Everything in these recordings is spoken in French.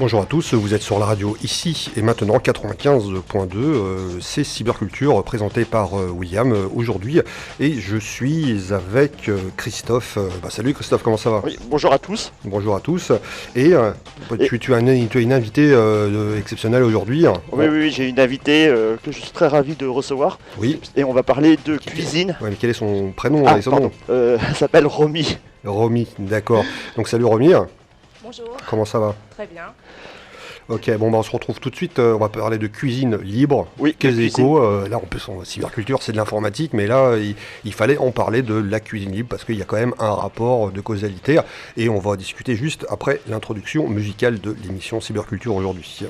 Bonjour à tous, vous êtes sur la radio ici et maintenant 95.2, c'est Cyberculture présenté par William aujourd'hui et je suis avec Christophe. Salut Christophe, comment ça va? Oui, bonjour à tous. Bonjour à tous et tu as une invitée exceptionnelle aujourd'hui. Oui, j'ai une invitée que je suis très ravi de recevoir. Oui. Et on va parler de cuisine. Ouais, mais quel est son prénom et son pardon. nom? Elle s'appelle Romy. Romy, d'accord. Donc salut Romy. Bonjour. Comment ça va? Très bien. Ok, on se retrouve tout de suite, on va parler de cuisine libre. Oui, quels échos, là on peut en cyberculture, c'est de l'informatique, mais là il fallait en parler de la cuisine libre parce qu'il y a quand même un rapport de causalité et on va discuter juste après l'introduction musicale de l'émission Cyberculture aujourd'hui.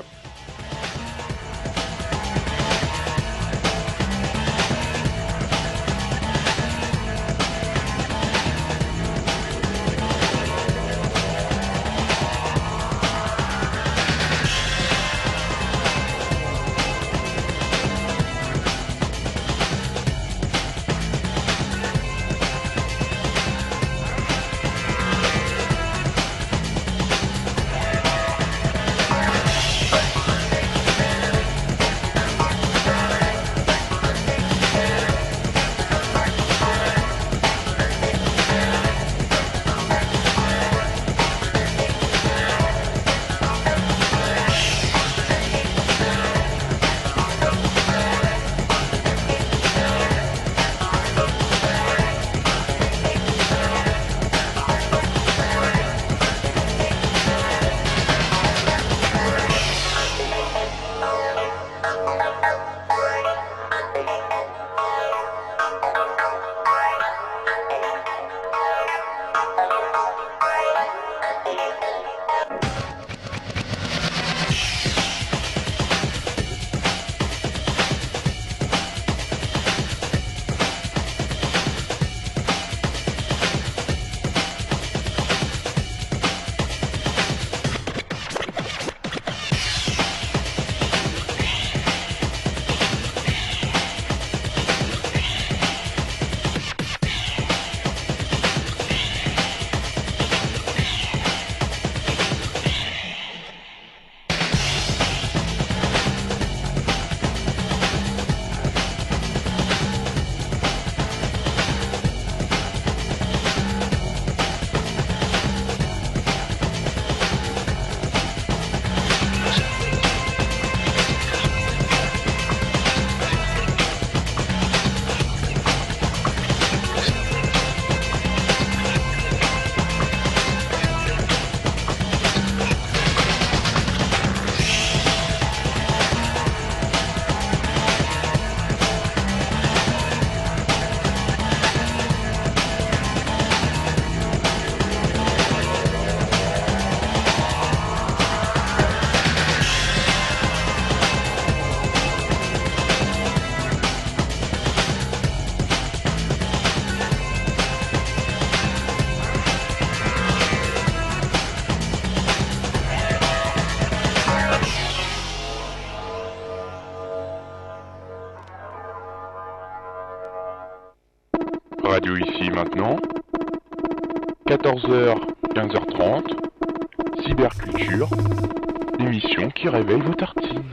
Radio ici maintenant, 14h, 15h30, Cyberculture, l'émission qui réveille vos tartines.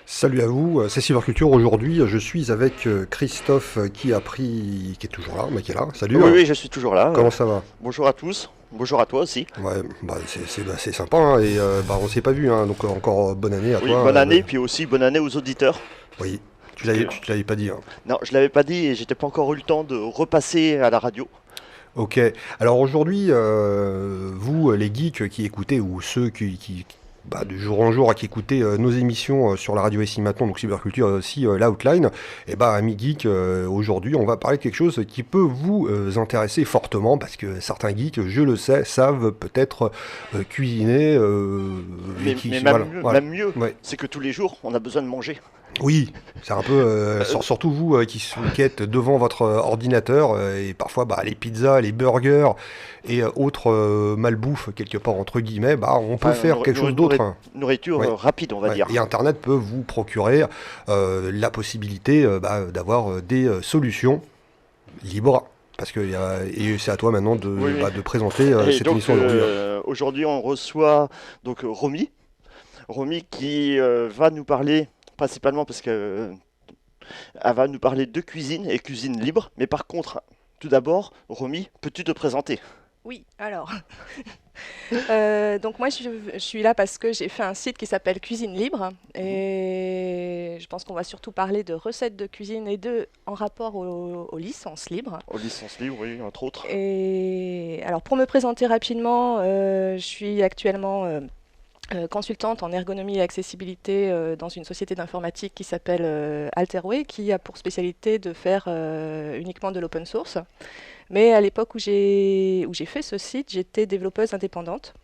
Salut à vous, c'est Cyberculture. Aujourd'hui, je suis avec Christophe qui est toujours là, mais qui est là. Salut. Oui, je suis toujours là. Comment ça va? Bonjour à tous. Bonjour à toi aussi. Ouais, c'est sympa hein, et on s'est pas vu, hein, donc encore bonne année à toi. Bonne année, puis aussi bonne année aux auditeurs. Oui, tu l'avais pas dit. Hein. Non, je l'avais pas dit et j'étais pas encore eu le temps de repasser à la radio. Ok, alors aujourd'hui, vous les geeks qui écoutez ou ceux qui de jour en jour qui écoutez nos émissions sur la radio ici maintenant, donc Cyberculture aussi l'Outline, et amis geeks, aujourd'hui on va parler de quelque chose qui peut vous intéresser fortement parce que certains geeks, je le sais, savent peut-être cuisiner. Même mieux, ouais. C'est que tous les jours on a besoin de manger. Oui, c'est un peu, surtout vous qui êtes devant votre ordinateur et parfois les pizzas, les burgers et autres malbouffes quelque part entre guillemets, on peut faire quelque chose d'autre. Nourriture rapide on va dire. Et Internet peut vous procurer la possibilité d'avoir des solutions libres. Parce que et c'est à toi maintenant de présenter cette émission aujourd'hui. Aujourd'hui on reçoit donc Romy. Romy qui va nous parler, principalement parce que elle va nous parler de cuisine et cuisine libre. Mais par contre, tout d'abord, Romy, peux-tu te présenter? Oui, alors, donc moi je suis là parce que j'ai fait un site qui s'appelle Cuisine Libre et je pense qu'on va surtout parler de recettes de cuisine et en rapport aux licences libres. Aux licences libres, oui, entre autres. Et alors pour me présenter rapidement, je suis actuellement consultante en ergonomie et accessibilité dans une société d'informatique qui s'appelle Alterway, qui a pour spécialité de faire uniquement de l'open source. Mais à l'époque où j'ai fait ce site, j'étais développeuse indépendante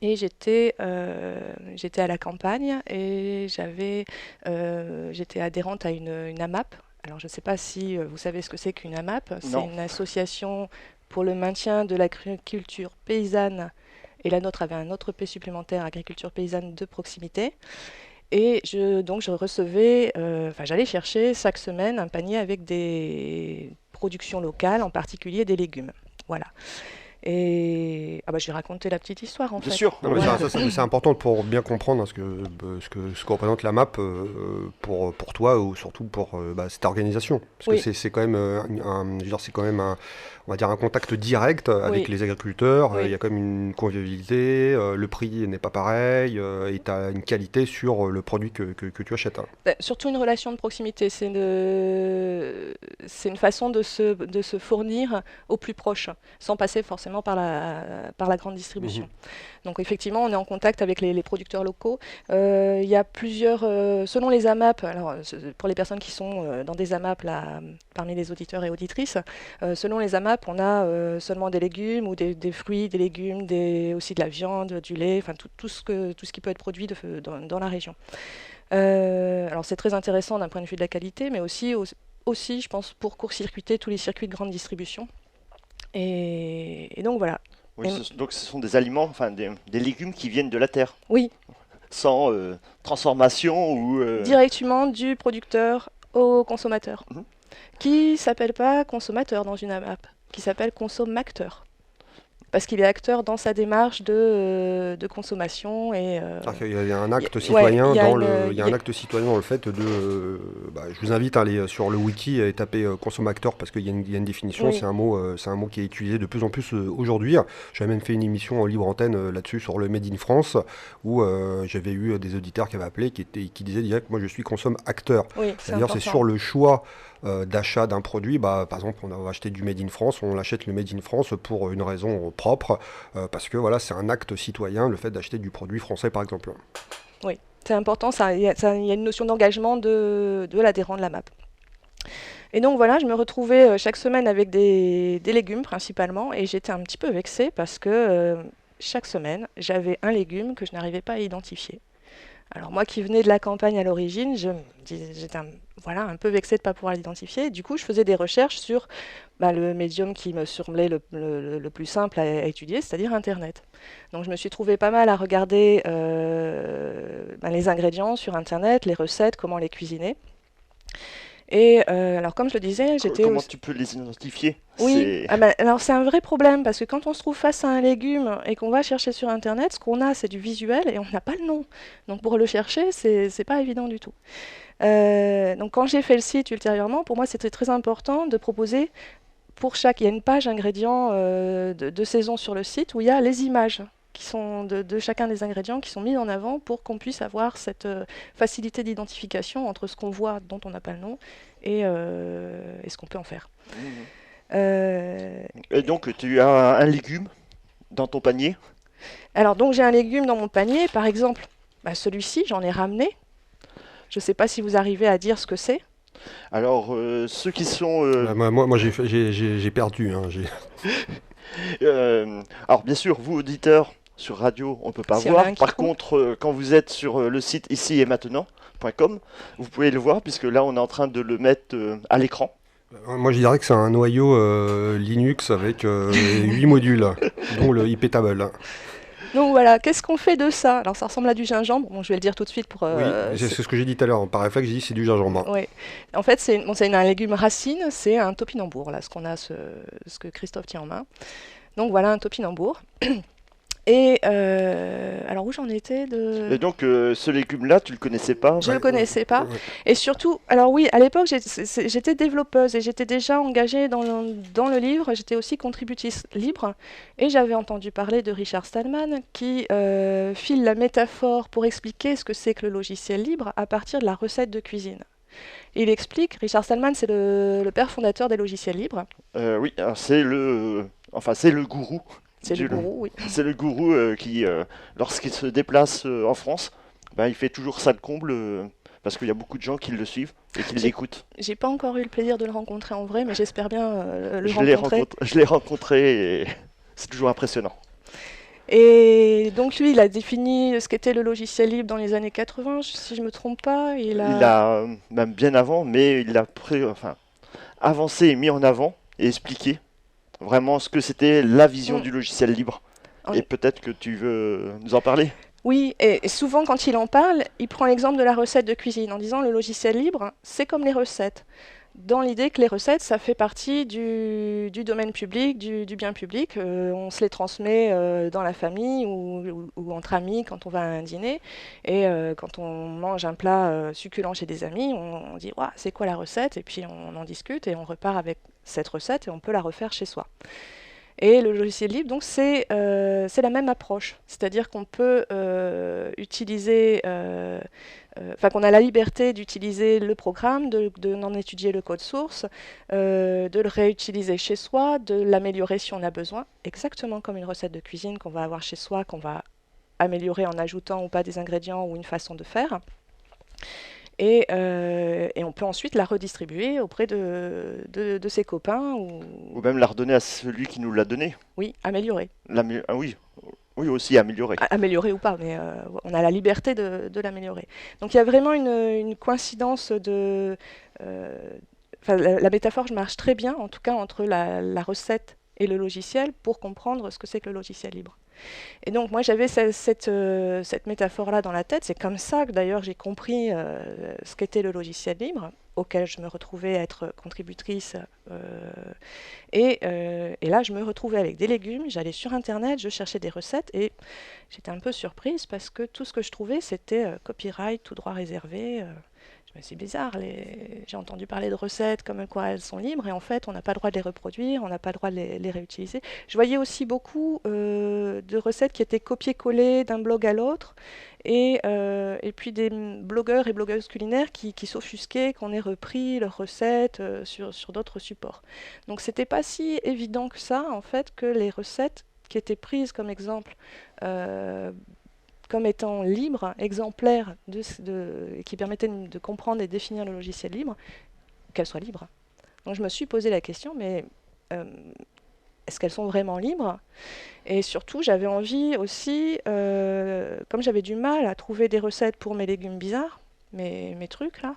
et j'étais à la campagne et j'étais adhérente à une AMAP. Alors je ne sais pas si vous savez ce que c'est qu'une AMAP. C'est Non. une association pour le maintien de l'agriculture paysanne et la nôtre avait un autre P supplémentaire, agriculture paysanne de proximité. Et donc je recevais, j'allais chercher chaque semaine un panier avec des productions locales, en particulier des légumes. Voilà. Et je vais raconter la petite histoire en Bien fait. sûr. Non, mais Voilà. c'est important pour bien comprendre ce que représente la map pour toi ou surtout pour cette organisation. Parce Oui. que c'est quand même je veux dire, c'est quand même on va dire un contact direct avec Oui. les agriculteurs. Oui. Il y a quand même une convivialité, le prix n'est pas pareil et tu as une qualité sur le produit que tu achètes. Hein. Surtout une relation de proximité, c'est une façon de se fournir au plus proche, sans passer forcément par la grande distribution. Donc effectivement, on est en contact avec les producteurs locaux. Il y a plusieurs, selon les AMAP, alors pour les personnes qui sont dans des AMAP là, parmi les auditeurs et auditrices, selon les AMAP, on a seulement des légumes ou des fruits, des légumes, aussi de la viande, du lait, enfin tout ce qui peut être produit dans la région. Alors c'est très intéressant d'un point de vue de la qualité, mais aussi, je pense, pour court-circuiter tous les circuits de grande distribution. Et donc voilà. Oui, donc ce sont des aliments, enfin des légumes qui viennent de la terre, Oui, sans transformation ou... directement du producteur au consommateur, Mhm. qui s'appelle pas consommateur dans une AMAP, qui s'appelle consommateur. Parce qu'il est acteur dans sa démarche de consommation et Il y a un acte ouais, citoyen il y a il y a un acte citoyen dans le fait de. Je vous invite à aller sur le wiki et taper consommateur parce qu'il y a une définition. Oui. C'est un mot qui est utilisé de plus en plus aujourd'hui. J'avais même fait une émission en libre antenne là-dessus sur le Made in France où j'avais eu des auditeurs qui avaient appelé qui disaient direct moi je suis consomme acteur. Oui, C'est-à-dire c'est sur le choix d'achat d'un produit. Par exemple, on va acheter du Made in France, on achète le Made in France pour une raison propre, parce que voilà, c'est un acte citoyen, le fait d'acheter du produit français, par exemple. Oui, c'est important, il y a une notion d'engagement de l'adhérent de la MAP. Et donc voilà, je me retrouvais chaque semaine avec des légumes principalement, et j'étais un petit peu vexée parce que chaque semaine, j'avais un légume que je n'arrivais pas à identifier. Alors moi qui venais de la campagne à l'origine, j'étais un peu vexée de ne pas pouvoir l'identifier. Du coup, je faisais des recherches sur le médium qui me semblait le plus simple à étudier, c'est-à-dire Internet. Donc je me suis trouvée pas mal à regarder les ingrédients sur Internet, les recettes, comment les cuisiner. Et alors comme je le disais, Comment tu peux les identifier? Oui, alors c'est un vrai problème parce que quand on se trouve face à un légume et qu'on va chercher sur Internet, ce qu'on a c'est du visuel et on n'a pas le nom. Donc pour le chercher, c'est pas évident du tout. Donc quand j'ai fait le site ultérieurement, pour moi c'était très important de proposer il y a une page ingrédients de saison sur le site où il y a les images qui sont de chacun des ingrédients qui sont mis en avant pour qu'on puisse avoir cette facilité d'identification entre ce qu'on voit dont on n'a pas le nom et ce qu'on peut en faire. Et donc tu as un légume dans ton panier? Alors donc j'ai un légume dans mon panier, par exemple celui-ci, j'en ai ramené. Je ne sais pas si vous arrivez à dire ce que c'est. Alors ceux qui sont... Moi j'ai perdu. Hein, alors bien sûr, vous auditeurs sur radio, on ne peut pas S'il y en a voir. un qui Par trouve. contre, quand vous êtes sur le site ici et maintenant.com, vous pouvez le voir puisque là on est en train de le mettre à l'écran. Moi je dirais que c'est un noyau Linux avec 8 modules, dont le IP table. Donc voilà, qu'est-ce qu'on fait de ça? Alors ça ressemble à du gingembre, bon, je vais le dire tout de suite pour... Oui, c'est ce que j'ai dit tout à l'heure. Par réflexe, j'ai dit c'est du gingembre. Oui. En fait, c'est un légume racine, c'est un topinambour, là, ce que Christophe tient en main. Donc voilà un topinambour. Et alors où j'en étais Et donc, ce légume-là, tu le connaissais pas? Je ne le connaissais pas. Ouais. Et surtout, alors oui, à l'époque, j'étais développeuse et j'étais déjà engagée dans le livre. J'étais aussi contributrice libre. Et j'avais entendu parler de Richard Stallman qui file la métaphore pour expliquer ce que c'est que le logiciel libre à partir de la recette de cuisine. Il explique, Richard Stallman, c'est le père fondateur des logiciels libres. Oui, alors c'est le gourou. C'est le gourou, oui. C'est le gourou qui, lorsqu'il se déplace en France, ben, il fait toujours ça de comble parce qu'il y a beaucoup de gens qui le suivent et qui l'écoutent. J'ai pas encore eu le plaisir de le rencontrer en vrai, mais j'espère bien le rencontrer. Je l'ai rencontré et c'est toujours impressionnant. Et donc lui, il a défini ce qu'était le logiciel libre dans les années 80, si je me trompe pas. Il a même bien avant, mais il a avancé et mis en avant et expliqué vraiment ce que c'était la vision du logiciel libre. En- Et peut-être que tu veux nous en parler? Oui, et souvent quand il en parle, il prend l'exemple de la recette de cuisine en disant le logiciel libre, c'est comme les recettes. Dans l'idée que les recettes, ça fait partie du domaine public, du bien public. On se les transmet dans la famille ou entre amis quand on va à un dîner. Et quand on mange un plat succulent chez des amis, on dit Ouah, c'est quoi la recette? Et puis on en discute et on repart avec cette recette et on peut la refaire chez soi. Et le logiciel libre, donc, c'est la même approche. C'est-à-dire qu'on peut utiliser, qu'on a la liberté d'utiliser le programme, d'en étudier le code source, de le réutiliser chez soi, de l'améliorer si on a besoin, exactement comme une recette de cuisine qu'on va avoir chez soi, qu'on va améliorer en ajoutant ou pas des ingrédients ou une façon de faire. Et on peut ensuite la redistribuer auprès de ses copains Ou même la redonner à celui qui nous l'a donné. oui, améliorer. Ah oui, oui aussi améliorer. Améliorer ou pas, mais on a la liberté de l'améliorer. Donc il y a vraiment une coïncidence de... la métaphore marche très bien, en tout cas entre la recette et le logiciel, pour comprendre ce que c'est que le logiciel libre. Et donc moi j'avais cette métaphore-là dans la tête, c'est comme ça que d'ailleurs j'ai compris ce qu'était le logiciel libre, auquel je me retrouvais être contributrice. Et là je me retrouvais avec des légumes, j'allais sur internet, je cherchais des recettes et j'étais un peu surprise parce que tout ce que je trouvais c'était copyright, tout droit réservé. C'est bizarre, j'ai entendu parler de recettes comme quoi elles sont libres et en fait on n'a pas le droit de les reproduire, on n'a pas le droit de les réutiliser. Je voyais aussi beaucoup de recettes qui étaient copiées-collées d'un blog à l'autre et puis des blogueurs et blogueuses culinaires qui s'offusquaient qu'on ait repris leurs recettes sur d'autres supports. Donc c'était pas si évident que ça en fait que les recettes qui étaient prises comme exemple comme étant libre, exemplaire, qui permettait de comprendre et définir le logiciel libre, qu'elles soient libres. Donc je me suis posé la question, mais est-ce qu'elles sont vraiment libres? Et surtout, j'avais envie aussi, comme j'avais du mal à trouver des recettes pour mes légumes bizarres, mes trucs là,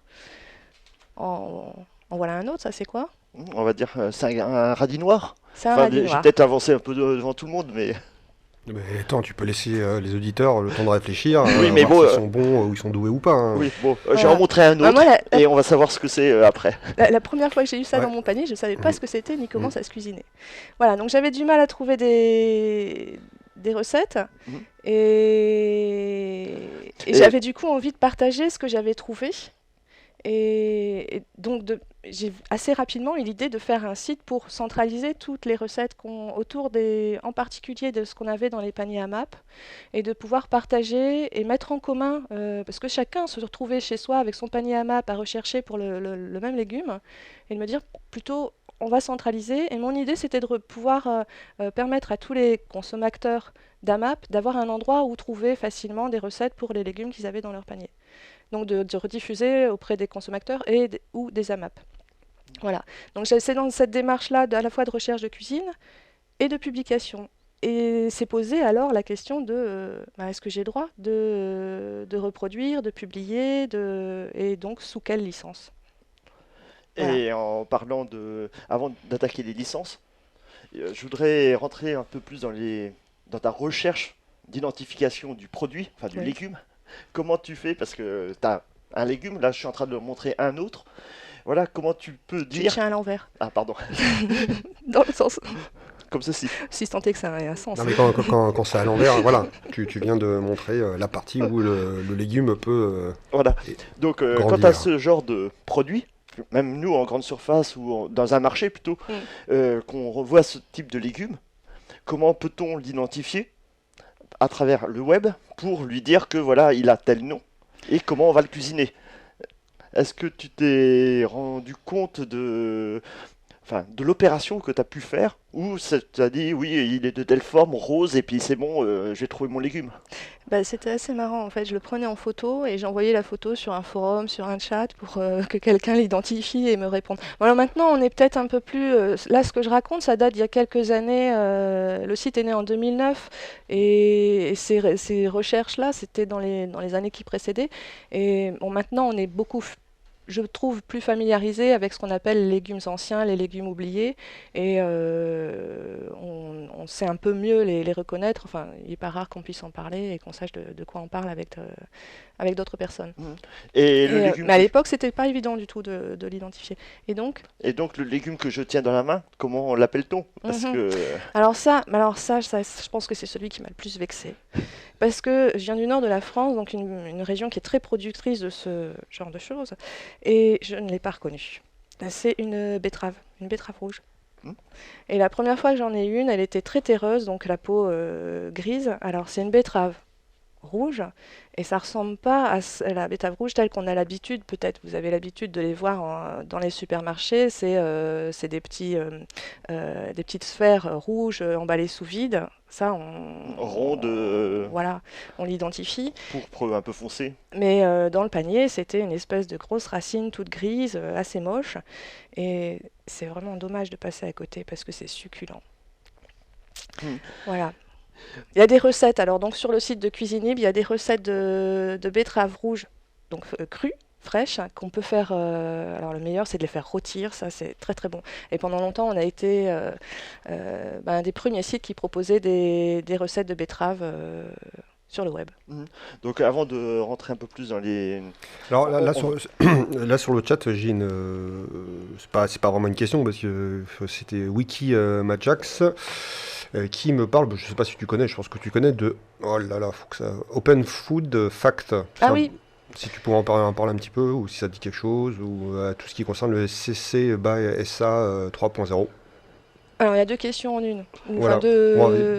en voilà un autre, ça c'est quoi? On va dire c'est un radis noir. C'est un radis J'ai noir. peut-être avancé un peu devant tout le monde, mais Mais attends, tu peux laisser les auditeurs le temps de réfléchir, Oui, mais voir bon, s'ils sont bons ou ils sont doués ou pas. Hein. oui, bon, j'ai Voilà. en montré un Bah, autre moi, et on va savoir ce que c'est après. la première fois que j'ai eu ça Ouais. dans mon panier, je ne savais pas Mhm. ce que c'était ni comment Mhm. ça se cuisinait. Voilà, donc j'avais du mal à trouver des recettes Mhm. et Et- j'avais du coup envie de partager ce que j'avais trouvé. Et donc j'ai assez rapidement eu l'idée de faire un site pour centraliser toutes les recettes en particulier de ce qu'on avait dans les paniers AMAP, et de pouvoir partager et mettre en commun, parce que chacun se retrouvait chez soi avec son panier AMAP à rechercher pour le même légume, et de me dire plutôt on va centraliser. Et mon idée c'était de pouvoir permettre à tous les consommateurs d'AMAP d'avoir un endroit où trouver facilement des recettes pour les légumes qu'ils avaient dans leur panier. Donc de rediffuser auprès des consommateurs ou des AMAP. Voilà. Donc c'est dans cette démarche-là à la fois de recherche de cuisine et de publication. Et c'est posé alors la question de est-ce que j'ai le droit de reproduire, de publier, et donc sous quelle licence? Voilà. Et en parlant avant d'attaquer les licences, je voudrais rentrer un peu plus dans ta recherche d'identification du produit, enfin du Oui. légume. Comment tu fais? Parce que tu as un légume, là je suis en train de montrer un autre. Voilà, comment tu peux Tu dire... tiens à l'envers, Ah pardon. dans le sens. comme ceci. Si tant est que ça ait un sens. Non, mais quand c'est à l'envers, voilà, tu viens de montrer la partie où le légume peut Voilà. et Donc, quant grandir. à ce genre de produit, même nous en grande surface ou dans un marché plutôt, qu'on revoit ce type de légumes, comment peut-on l'identifier à travers le web pour lui dire que voilà, il a tel nom et comment on va le cuisiner? Est-ce que tu t'es rendu compte de l'opération que tu as pu faire ou tu as dit oui, il est de telle forme, rose, et puis c'est bon, j'ai trouvé mon légume? Bah, c'était assez marrant en fait, je le prenais en photo et j'envoyais la photo sur un forum, sur un chat pour que quelqu'un l'identifie et me réponde. Voilà, maintenant on est peut-être un peu plus... là ce que je raconte, ça date d'il y a quelques années, le site est né en 2009 et ces recherches-là, c'était dans les années qui précédaient. Et bon, maintenant on est beaucoup... je trouve plus familiarisé avec ce qu'on appelle les légumes anciens, les légumes oubliés, et on sait un peu mieux les reconnaître. Enfin, il n'est pas rare qu'on puisse en parler et qu'on sache de quoi on parle avec d'autres personnes. Et le légume Mais à l'époque, c'était pas évident du tout de l'identifier. Et donc, le légume que je tiens dans la main, comment l'appelle-t-on? Parce que alors ça, je pense que c'est celui qui m'a le plus vexé. Parce que je viens du nord de la France, donc une région qui est très productrice de ce genre de choses, et je ne l'ai pas reconnu. C'est une betterave rouge. Et la première fois que j'en ai une, elle était très terreuse, donc la peau grise. Alors c'est une betterave rouge, et ça ressemble pas à la betterave rouge telle qu'on a l'habitude, peut-être vous avez l'habitude de les voir dans les supermarchés, c'est des petites sphères rouges emballées sous vide, ça ronde, voilà, on l'identifie, pourpre un peu foncé. mais dans le panier c'était une espèce de grosse racine toute grise, assez moche, et c'est vraiment dommage de passer à côté parce que c'est succulent. Voilà. Il y a des recettes, alors donc sur le site de Cuisinib, il y a des recettes de betteraves rouges, donc crues, fraîches, qu'on peut faire. Alors le meilleur, c'est de les faire rôtir, ça c'est très très bon. Et pendant longtemps, on a été un des premiers sites qui proposaient des recettes de betteraves sur le web. Donc avant de rentrer un peu plus dans les... Alors là sur le chat, j'ai c'est pas vraiment une question parce que c'était Wiki Majax qui me parle, je sais pas si tu connais, je pense que tu connais oh là là, faut que ça Open Food Fact. Ah oui. Si tu pourrais en parler un petit peu ou si ça te dit quelque chose ou tout ce qui concerne le CC by SA 3.0. Alors il y a deux questions en une. Voilà.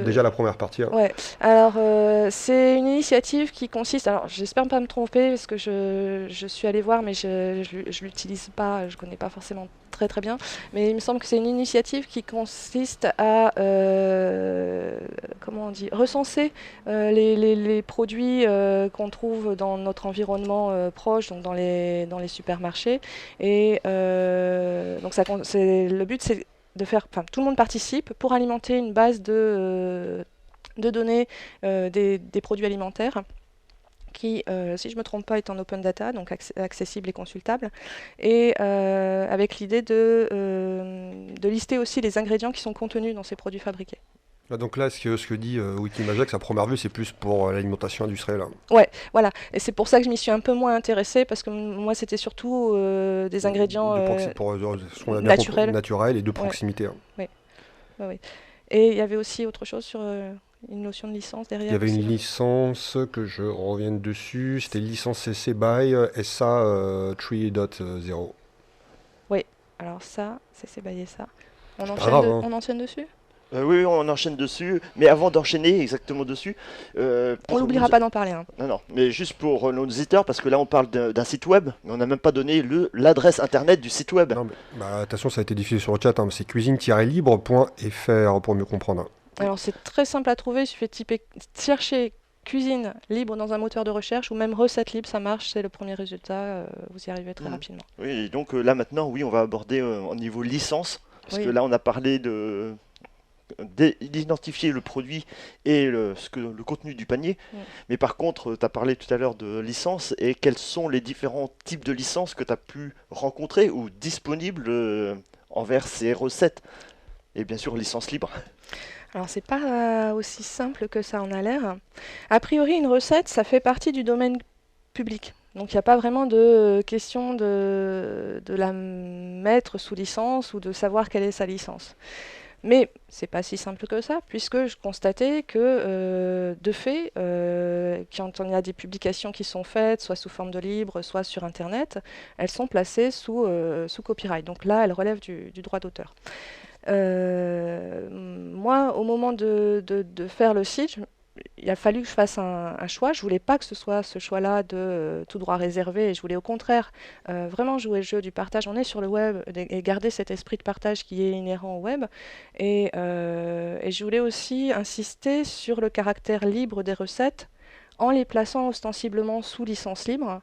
Déjà la première partie. Hein. Ouais. Alors c'est une initiative qui consiste. Alors j'espère pas me tromper parce que je suis allée voir, mais je l'utilise pas, je connais pas forcément très très bien. Mais il me semble que c'est une initiative qui consiste à comment on dit, recenser les produits qu'on trouve dans notre environnement proche, donc dans les supermarchés. Et donc le but c'est de faire, enfin tout le monde participe pour alimenter une base de données des produits alimentaires qui, si je ne me trompe pas, est en open data, donc accessible et consultable, et avec l'idée de lister aussi les ingrédients qui sont contenus dans ces produits fabriqués. Donc là, ce que dit Wikimajax, à première vue, c'est plus pour l'alimentation industrielle. Ouais, voilà. Et c'est pour ça que je m'y suis un peu moins intéressée, parce que moi, c'était surtout des ingrédients naturels et de proximité. Ouais. Oui. Ouais. Et il y avait aussi autre chose sur une notion de licence derrière. Il y avait une licence, que je revienne dessus, c'était licence CC BY SA 3.0. Oui, alors ça, CC BY SA. On enchaîne dessus ? Oui, on enchaîne dessus, mais avant d'enchaîner exactement dessus... on n'oubliera pas d'en parler. Hein. Non, mais juste pour nos auditeurs, parce que là on parle d'un site web, mais on n'a même pas donné l'adresse internet du site web. Non, mais, attention, ça a été diffusé sur le chat, hein, c'est cuisine-libre.fr pour mieux comprendre. Alors c'est très simple à trouver, il suffit de chercher cuisine libre dans un moteur de recherche, ou même recette libre, ça marche, c'est le premier résultat, vous y arrivez très rapidement. Oui, et donc là maintenant, oui, on va aborder au niveau licence, parce que là on a parlé d'identifier le produit et le contenu du panier. Mais par contre, tu as parlé tout à l'heure de licence, et quels sont les différents types de licences que tu as pu rencontrer ou disponibles envers ces recettes? Et bien sûr, licence libre. Alors c'est pas aussi simple que ça en a l'air. A priori, une recette, ça fait partie du domaine public. Donc il n'y a pas vraiment de question de la mettre sous licence ou de savoir quelle est sa licence. Mais c'est pas si simple que ça, puisque je constatais que, de fait, quand il y a des publications qui sont faites, soit sous forme de livre, soit sur Internet, elles sont placées sous copyright. Donc là, elles relèvent du droit d'auteur. Moi, au moment de faire le site, il a fallu que je fasse un choix. Je voulais pas que ce soit ce choix-là de tout droit réservé. Et je voulais au contraire vraiment jouer le jeu du partage. On est sur le web et garder cet esprit de partage qui est inhérent au web. Et je voulais aussi insister sur le caractère libre des recettes en les plaçant ostensiblement sous licence libre.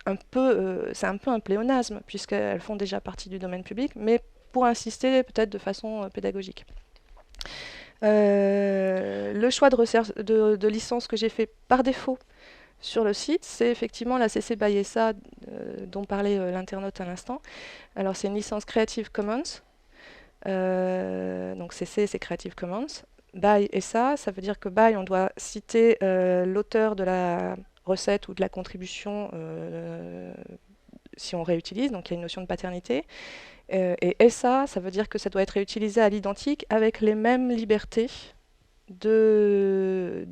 C'est un peu un pléonasme puisqu'elles font déjà partie du domaine public, mais pour insister peut-être de façon pédagogique. Le choix de licence que j'ai fait par défaut sur le site, c'est effectivement la CC BY SA dont parlait l'internaute à l'instant. Alors c'est une licence Creative Commons, donc CC c'est Creative Commons. BY SA, ça veut dire que BY on doit citer l'auteur de la recette ou de la contribution si on réutilise, donc il y a une notion de paternité. Et SA, ça veut dire que ça doit être réutilisé à l'identique avec les mêmes libertés sous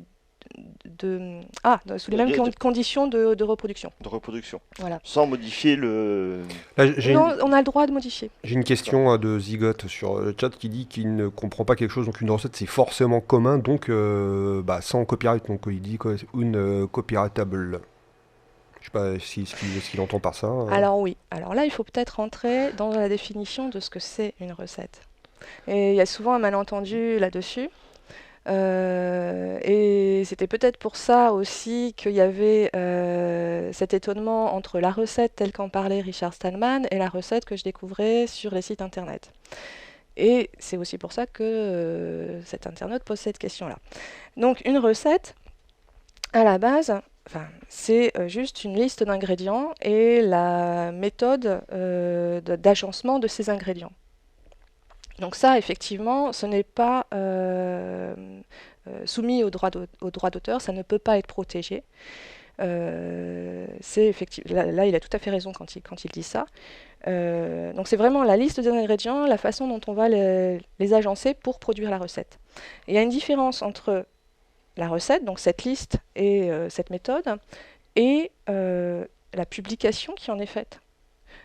les mêmes conditions de reproduction. De reproduction. Voilà. Sans modifier le... Là, Non, on a le droit de modifier. J'ai une question de Zigote sur le chat qui dit qu'il ne comprend pas quelque chose. Donc une recette, c'est forcément commun, donc sans copyright. Donc il dit une copyrightable. Je sais pas ce qu'il entend par ça. Alors oui. Alors là, il faut peut-être rentrer dans la définition de ce que c'est une recette. Et il y a souvent un malentendu là-dessus. Et c'était peut-être pour ça aussi qu'il y avait cet étonnement entre la recette telle qu'en parlait Richard Stallman et la recette que je découvrais sur les sites internet. Et c'est aussi pour ça que cet internaute pose cette question-là. Donc une recette, à la base, c'est juste une liste d'ingrédients et la méthode d'agencement de ces ingrédients. Donc ça, effectivement, ce n'est pas soumis au droit d'auteur, ça ne peut pas être protégé. C'est effectivement, là, il a tout à fait raison quand il dit ça. Donc c'est vraiment la liste des ingrédients, la façon dont on va les agencer pour produire la recette. Et il y a une différence entre la recette, donc cette liste et cette méthode, et la publication qui en est faite,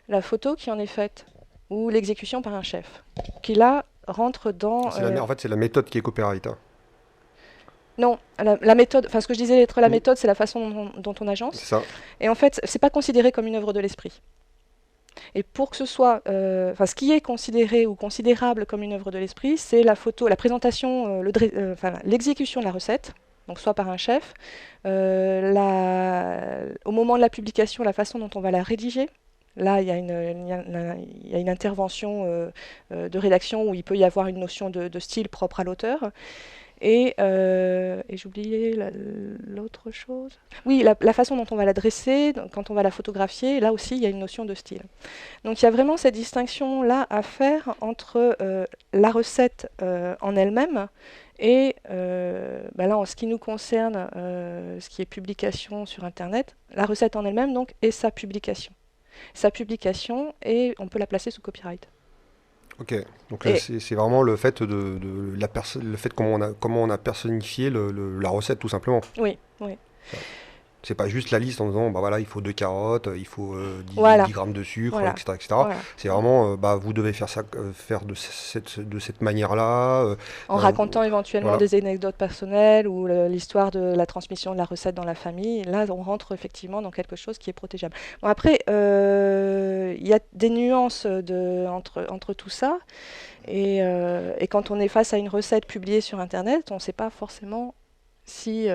la photo qui en est faite, ou l'exécution par un chef, qui là rentre dans... En fait, c'est la méthode qui est copyright. Hein. Non, la méthode, ce que je disais être la méthode, c'est la façon dont on agence. C'est ça. Et en fait, c'est pas considéré comme une œuvre de l'esprit. Et pour que ce soit... ce qui est considéré ou considérable comme une œuvre de l'esprit, c'est la photo, la présentation, l'exécution de la recette, donc soit par un chef, au moment de la publication, la façon dont on va la rédiger. Là, il y a une intervention de rédaction où il peut y avoir une notion de style propre à l'auteur. Et j'ai oublié l'autre chose. Oui, la façon dont on va la dresser, quand on va la photographier, là aussi, il y a une notion de style. Donc il y a vraiment cette distinction-là à faire entre la recette en elle-même et là, en ce qui nous concerne, ce qui est publication sur Internet, la recette en elle-même donc, et sa publication. Sa publication, et on peut la placer sous copyright. Ok, donc c'est vraiment le fait le fait comment on a personnifié la recette tout simplement. Oui, oui. C'est pas juste la liste en disant il faut 2 carottes, il faut 10 grammes de sucre, etc. Voilà. C'est vraiment vous devez faire ça, faire de cette manière-là. En racontant éventuellement des anecdotes personnelles ou l'histoire de la transmission de la recette dans la famille. Là, on rentre effectivement dans quelque chose qui est protégeable. Bon, après, il y a des nuances entre tout ça. Et quand on est face à une recette publiée sur Internet, on ne sait pas forcément où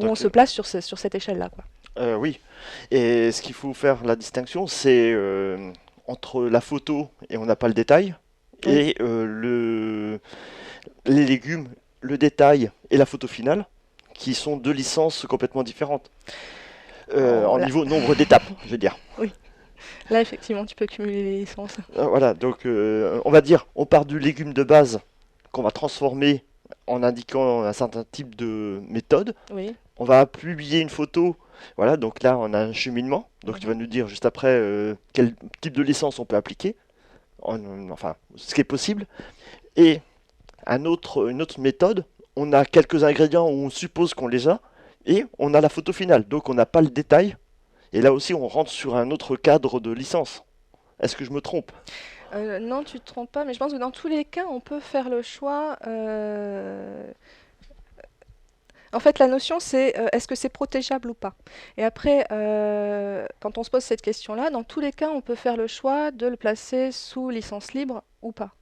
on se place sur cette échelle-là. Oui, et ce qu'il faut faire la distinction, c'est entre la photo, et on n'a pas le détail, et les légumes, le détail et la photo finale, qui sont 2 licences complètement différentes. Niveau nombre d'étapes, je veux dire. Oui. Là, effectivement, tu peux cumuler les licences. Voilà, donc on va dire, on part du légume de base qu'on va transformer en indiquant un certain type de méthode. Oui. On va publier une photo. Voilà, donc là, on a un cheminement. Donc tu vas nous dire juste après quel type de licence on peut appliquer. enfin, ce qui est possible. Et une autre méthode, on a quelques ingrédients où on suppose qu'on les a, et on a la photo finale, donc on n'a pas le détail. Et là aussi, on rentre sur un autre cadre de licence. Est-ce que je me trompe? Non, tu te trompes pas, mais je pense que dans tous les cas, on peut faire le choix. En fait, la notion, c'est est-ce que c'est protégeable ou pas? Et après, quand on se pose cette question-là, dans tous les cas, on peut faire le choix de le placer sous licence libre ou pas.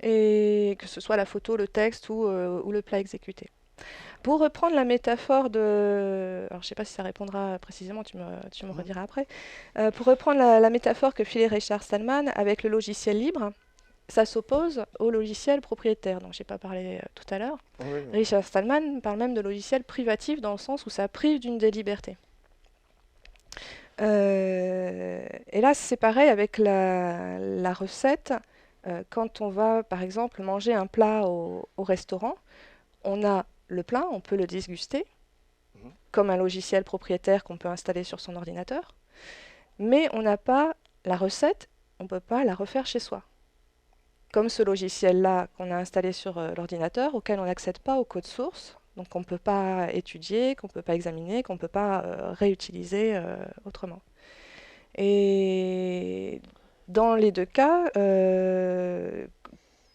Et que ce soit la photo, le texte ou le plat exécuté. Pour reprendre la métaphore de... Alors, je ne sais pas si ça répondra précisément, tu me rediras après. Pour reprendre la métaphore que filait Richard Stallman avec le logiciel libre, ça s'oppose au logiciel propriétaire, dont je n'ai pas parlé tout à l'heure. Oui. Richard Stallman parle même de logiciel privatif dans le sens où ça prive d'une des libertés. Et là, c'est pareil avec la recette. Quand on va, par exemple, manger un plat au restaurant, on a le plat, on peut le disguster, comme un logiciel propriétaire qu'on peut installer sur son ordinateur, mais on n'a pas la recette, on ne peut pas la refaire chez soi. Comme ce logiciel-là qu'on a installé sur l'ordinateur, auquel on n'accède pas au code source, donc qu'on ne peut pas étudier, qu'on ne peut pas examiner, qu'on ne peut pas réutiliser autrement. Et dans les deux cas,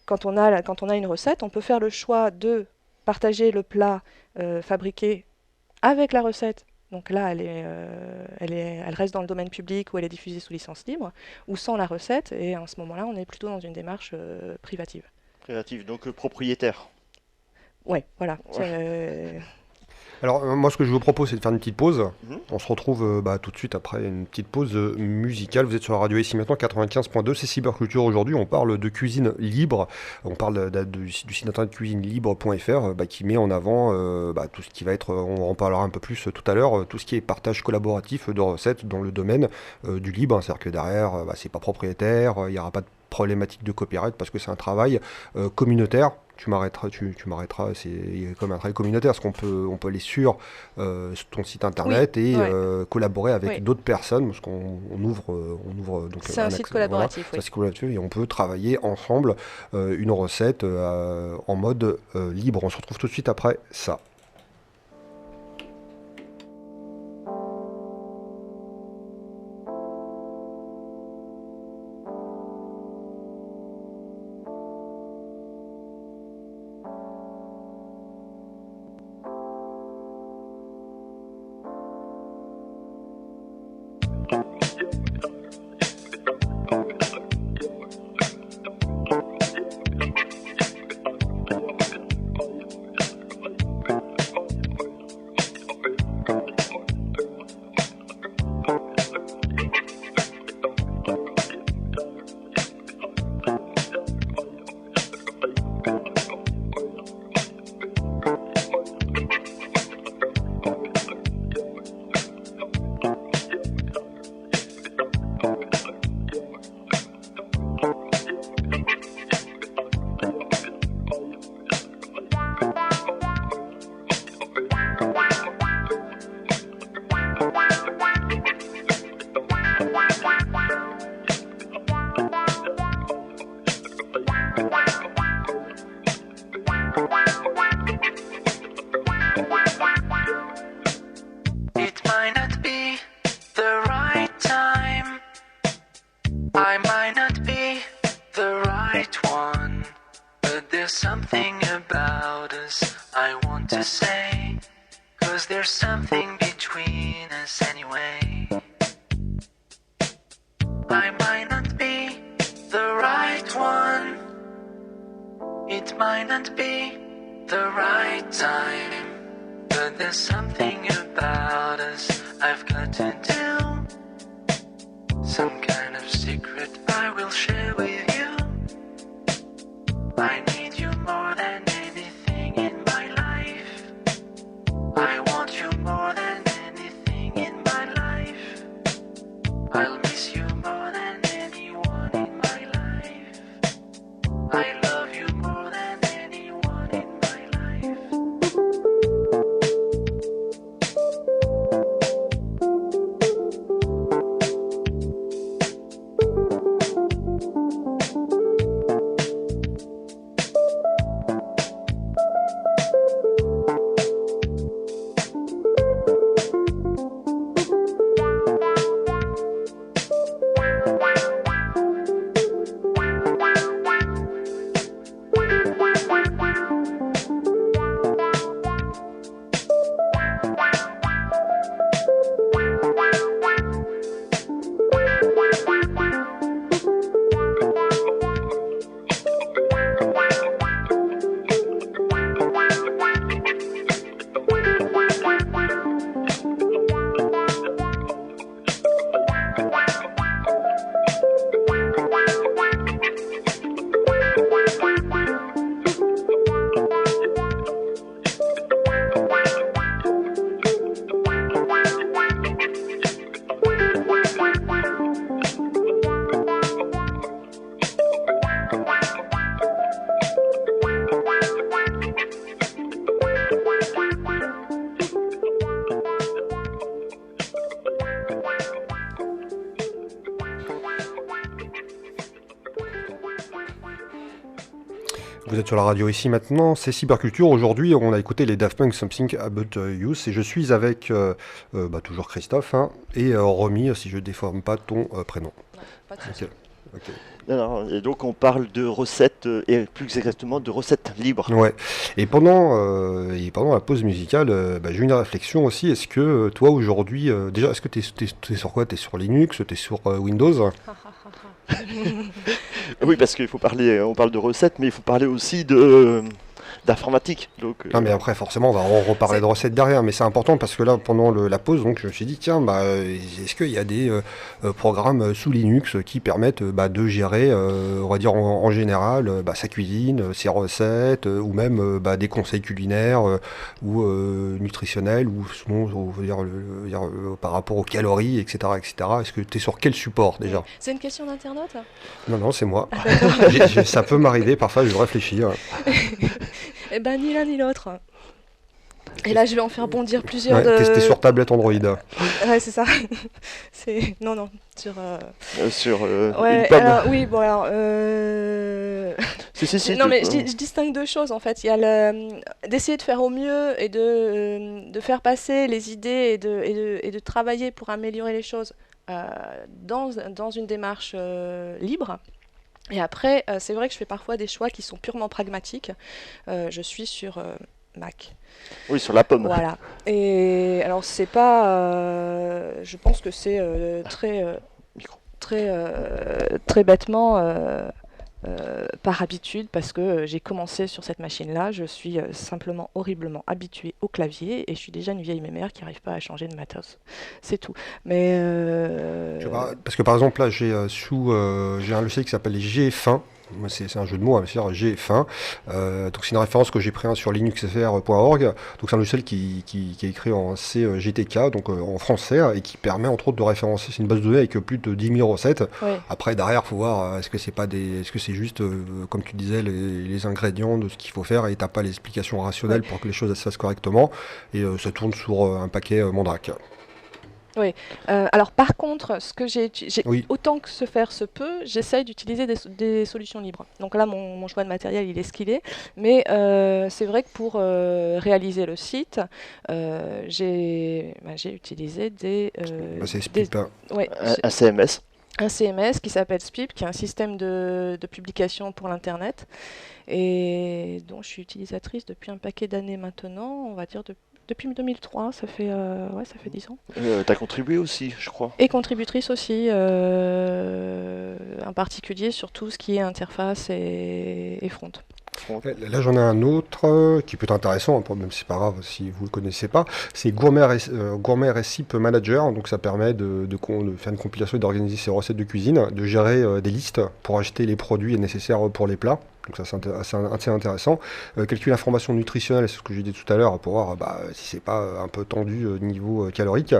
quand on a une recette, on peut faire le choix de partager le plat fabriqué avec la recette. Donc là, elle reste dans le domaine public ou elle est diffusée sous licence libre, ou sans la recette, et à ce moment-là, on est plutôt dans une démarche privative. Privative, donc propriétaire. Ouais, voilà. Alors, moi, ce que je vous propose, c'est de faire une petite pause. On se retrouve tout de suite après une petite pause musicale. Vous êtes sur la radio ici maintenant, 95.2, c'est Cyberculture aujourd'hui. On parle de cuisine libre. On parle du site internet cuisinelibre.fr qui met en avant tout ce qui va être, on en parlera un peu plus tout à l'heure, tout ce qui est partage collaboratif de recettes dans le domaine du libre. C'est-à-dire que derrière, c'est pas propriétaire, il n'y aura pas de problématique de copyright parce que c'est un travail communautaire. Tu m'arrêteras, c'est comme un travail communautaire, parce qu'on peut aller sur ton site internet et collaborer avec d'autres personnes, parce qu'on ouvre donc c'est un site collaboratif, c'est un site collaboratif, et on peut travailler ensemble une recette en mode libre. On se retrouve tout de suite après ça. Vous êtes sur la radio ici maintenant, c'est Cyberculture. Aujourd'hui, on a écouté les Daft Punk Something About You et je suis avec toujours Christophe et Romy, si je ne déforme pas ton prénom. Non, pas de souci. Ok. Alors, et donc on parle de recettes, et plus exactement de recettes libres. Ouais. Et pendant la pause musicale, j'ai eu une réflexion aussi. Est-ce que toi aujourd'hui, déjà, est-ce que t'es sur quoi? T'es sur Linux? T'es sur Windows? Oui, parce qu'il faut parler, on parle de recettes, mais il faut parler aussi d'informatique. Donc, Non, mais après, forcément, on va en reparler de recettes derrière, mais c'est important parce que là, pendant la pause, donc, je me suis dit, tiens, est-ce qu'il y a des programmes sous Linux qui permettent de gérer, on va dire en général, sa cuisine, ses recettes, ou même des conseils culinaires ou nutritionnels, ou sinon, on veut dire, par rapport aux calories, etc., etc. Est-ce que tu es sur quel support déjà? C'est une question d'internaute? Non, c'est moi. Ça peut m'arriver, parfois, je réfléchis. Eh ben, ni l'un ni l'autre. Et là, je vais en faire bondir plusieurs. Ouais, tester sur tablette Android. Ouais, c'est ça. Non, sur. sur Ouais, une pomme. oui, bon alors. Si, Non, mais je distingue deux choses en fait. Il y a d'essayer de faire au mieux et de faire passer les idées et de travailler pour améliorer les choses dans une démarche libre. Et après, c'est vrai que je fais parfois des choix qui sont purement pragmatiques. Je suis sur Mac. Oui, sur la pomme. Voilà. Et alors, c'est pas. Je pense que c'est très bêtement par habitude, parce que j'ai commencé sur cette machine-là. Je suis simplement horriblement habituée au clavier et je suis déjà une vieille mémère qui n'arrive pas à changer de matos. C'est tout. Mais. Parce que par exemple, là, j'ai un logiciel qui s'appelle GF1. C'est un jeu de mots, c'est GF1. Donc c'est une référence que j'ai pris sur linuxfr.org. Donc c'est un logiciel qui est écrit en CGTK, donc en français, et qui permet entre autres de référencer. C'est une base de données avec plus de 10 000 recettes. Oui. Après, derrière, il faut voir est-ce que c'est juste, comme tu disais, les ingrédients de ce qu'il faut faire, et t'as pas les explications rationnelles pour que les choses se fassent correctement. Et ça tourne sur un paquet Mandrake. Oui. Alors par contre, ce que j'ai Oui. autant que se faire se peut, j'essaye d'utiliser des solutions libres. Donc là, mon choix de matériel, il est ce qu'il est. Mais c'est vrai que pour réaliser le site, j'ai utilisé C'est Spip. Ouais, Un CMS. un CMS qui s'appelle Spip, qui est un système de publication pour l'Internet, et dont je suis utilisatrice depuis un paquet d'années maintenant, on va dire depuis 2003, ça fait 10 ans. T'as contribué aussi, je crois. Et contributrice aussi, en particulier sur tout ce qui est interface et front. Là, j'en ai un autre qui peut être intéressant, même si c'est pas grave si vous le connaissez pas. C'est Gourmet Recipe Manager. Donc, ça permet de faire une compilation et d'organiser ses recettes de cuisine, de gérer des listes pour acheter les produits nécessaires pour les plats. Donc ça c'est assez intéressant. Calculer l'information nutritionnelle, c'est ce que j'ai dit tout à l'heure, pour voir si c'est pas un peu tendu niveau calorique.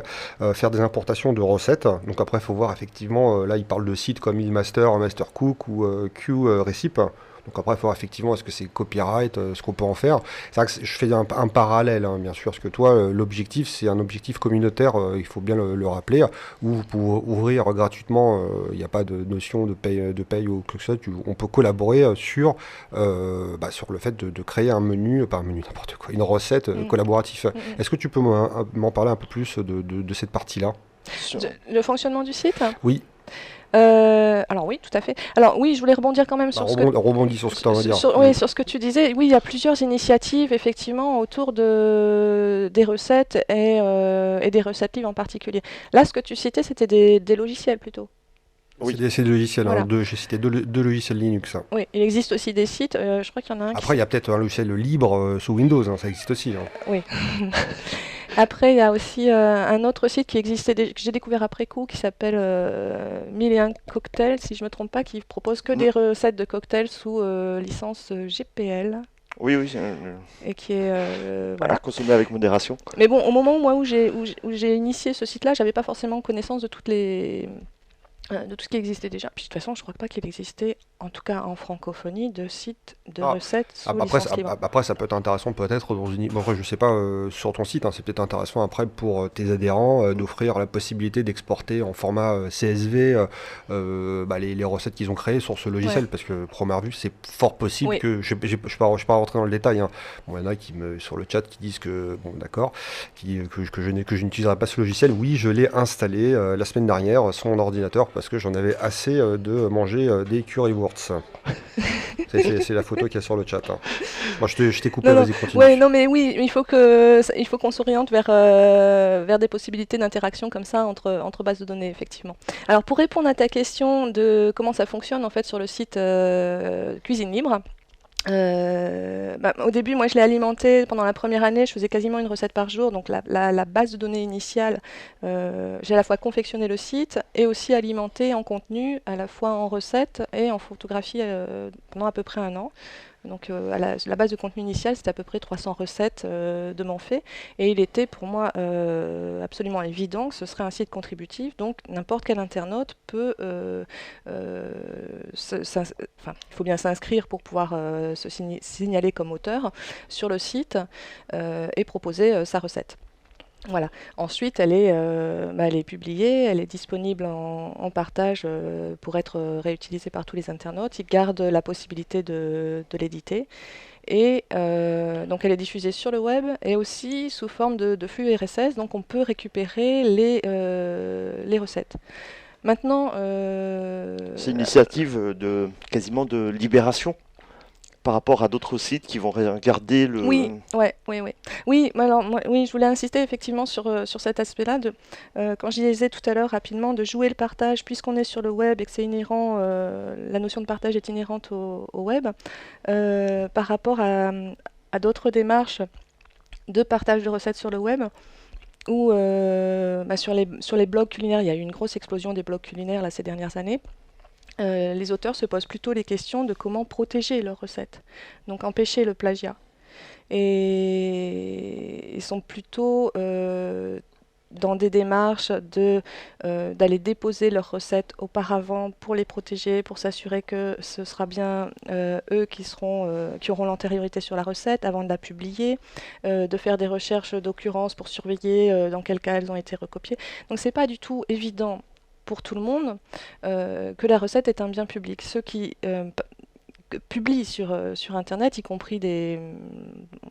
Faire des importations de recettes. Donc après, il faut voir effectivement, là il parle de sites comme Illmaster, Mastercook ou Q Recipe. Donc après, il faut voir effectivement, est-ce que c'est copyright, ce qu'on peut en faire. C'est vrai que je fais un parallèle, bien sûr, parce que toi, l'objectif, c'est un objectif communautaire, il faut bien le rappeler, où pour ouvrir gratuitement, il n'y a pas de notion de paye ou quelque chose, on peut collaborer sur le fait de créer un menu, pas un menu, n'importe quoi, une recette collaborative. Est-ce que tu peux m'en parler un peu plus de cette partie-là? Le fonctionnement du site? Oui. Alors oui, tout à fait. Alors oui, je voulais rebondir quand même sur rebondis sur ce que tu vas dire. Sur ce que tu disais. Oui, il y a plusieurs initiatives effectivement autour des recettes et des recettes livres en particulier. Là, ce que tu citais, c'était des logiciels plutôt. Oui. C'est des logiciels. Voilà. J'ai cité deux logiciels Linux. Oui, il existe aussi des sites. Je crois qu'il y en a un. Après, il y a peut-être un logiciel libre sous Windows. Ça existe aussi. Oui. Après, il y a aussi un autre site qui existait, que j'ai découvert après coup, qui s'appelle 1001 Cocktails, si je ne me trompe pas, qui propose que des recettes de cocktails sous licence GPL. Oui. Et qui est à consommer avec modération. Mais bon, au moment où j'ai initié ce site-là, j'avais pas forcément connaissance de tout ce qui existait déjà. Puis de toute façon, je crois pas qu'il existait en tout cas en francophonie, de sites de Ah, recettes sous Après, licence libre. après, ça peut être intéressant peut-être dans une... Bon, après, je sais pas, sur ton site, hein, c'est peut-être intéressant après pour tes adhérents d'offrir la possibilité d'exporter en format CSV les recettes qu'ils ont créées sur ce Ouais. logiciel, parce que première vue, c'est fort possible Oui. que... Je ne suis pas rentrer dans le détail, hein. Bon, il y en a qui sur le chat qui disent que, bon d'accord, que je n'utiliserai pas ce logiciel. Oui, je l'ai installé la semaine dernière sur mon ordinateur parce que j'en avais assez de manger des currywursts. C'est la photo qu'il y a sur le chat, hein. Moi, je t'ai coupé, Non, non, vas-y, continue. ouais, non, mais oui, il faut qu'on s'oriente vers des possibilités d'interaction comme ça entre bases de données, effectivement. Alors, pour répondre à ta question de comment ça fonctionne en fait sur le site Cuisine Libre, au début, moi, je l'ai alimenté pendant la première année, je faisais quasiment une recette par jour, donc la base de données initiale, j'ai à la fois confectionné le site et aussi alimenté en contenu, à la fois en recettes et en photographie pendant à peu près un an. Donc la base de contenu initiale, c'était à peu près 300 recettes de m'en fait. Et il était pour moi absolument évident que ce serait un site contributif. Donc n'importe quel internaute peut... il faut bien s'inscrire pour pouvoir se signaler comme auteur sur le site et proposer sa recette. Voilà. Ensuite, elle est publiée, elle est disponible en partage pour être réutilisée par tous les internautes. Ils gardent la possibilité de l'éditer. Et donc, elle est diffusée sur le web et aussi sous forme de flux RSS. Donc, on peut récupérer les recettes. Maintenant, C'est une initiative quasiment de libération par rapport à d'autres sites qui vont garder le... oui, ouais, oui, oui. Oui, mais alors, oui, je voulais insister effectivement sur cet aspect-là, quand je disais tout à l'heure rapidement, de jouer le partage, puisqu'on est sur le web et que c'est inhérent, la notion de partage est inhérente au web, par rapport à d'autres démarches de partage de recettes sur le web, ou sur les blogs culinaires, il y a eu une grosse explosion des blogs culinaires là, ces dernières années. Les auteurs se posent plutôt les questions de comment protéger leurs recettes, donc empêcher le plagiat. Et ils sont plutôt dans des démarches d'aller déposer leurs recettes auparavant pour les protéger, pour s'assurer que ce sera bien eux qui auront l'antériorité sur la recette avant de la publier, de faire des recherches d'occurrence pour surveiller dans quel cas elles ont été recopiées. Donc c'est pas du tout évident pour tout le monde que la recette est un bien public. Ceux qui publient sur Internet, y compris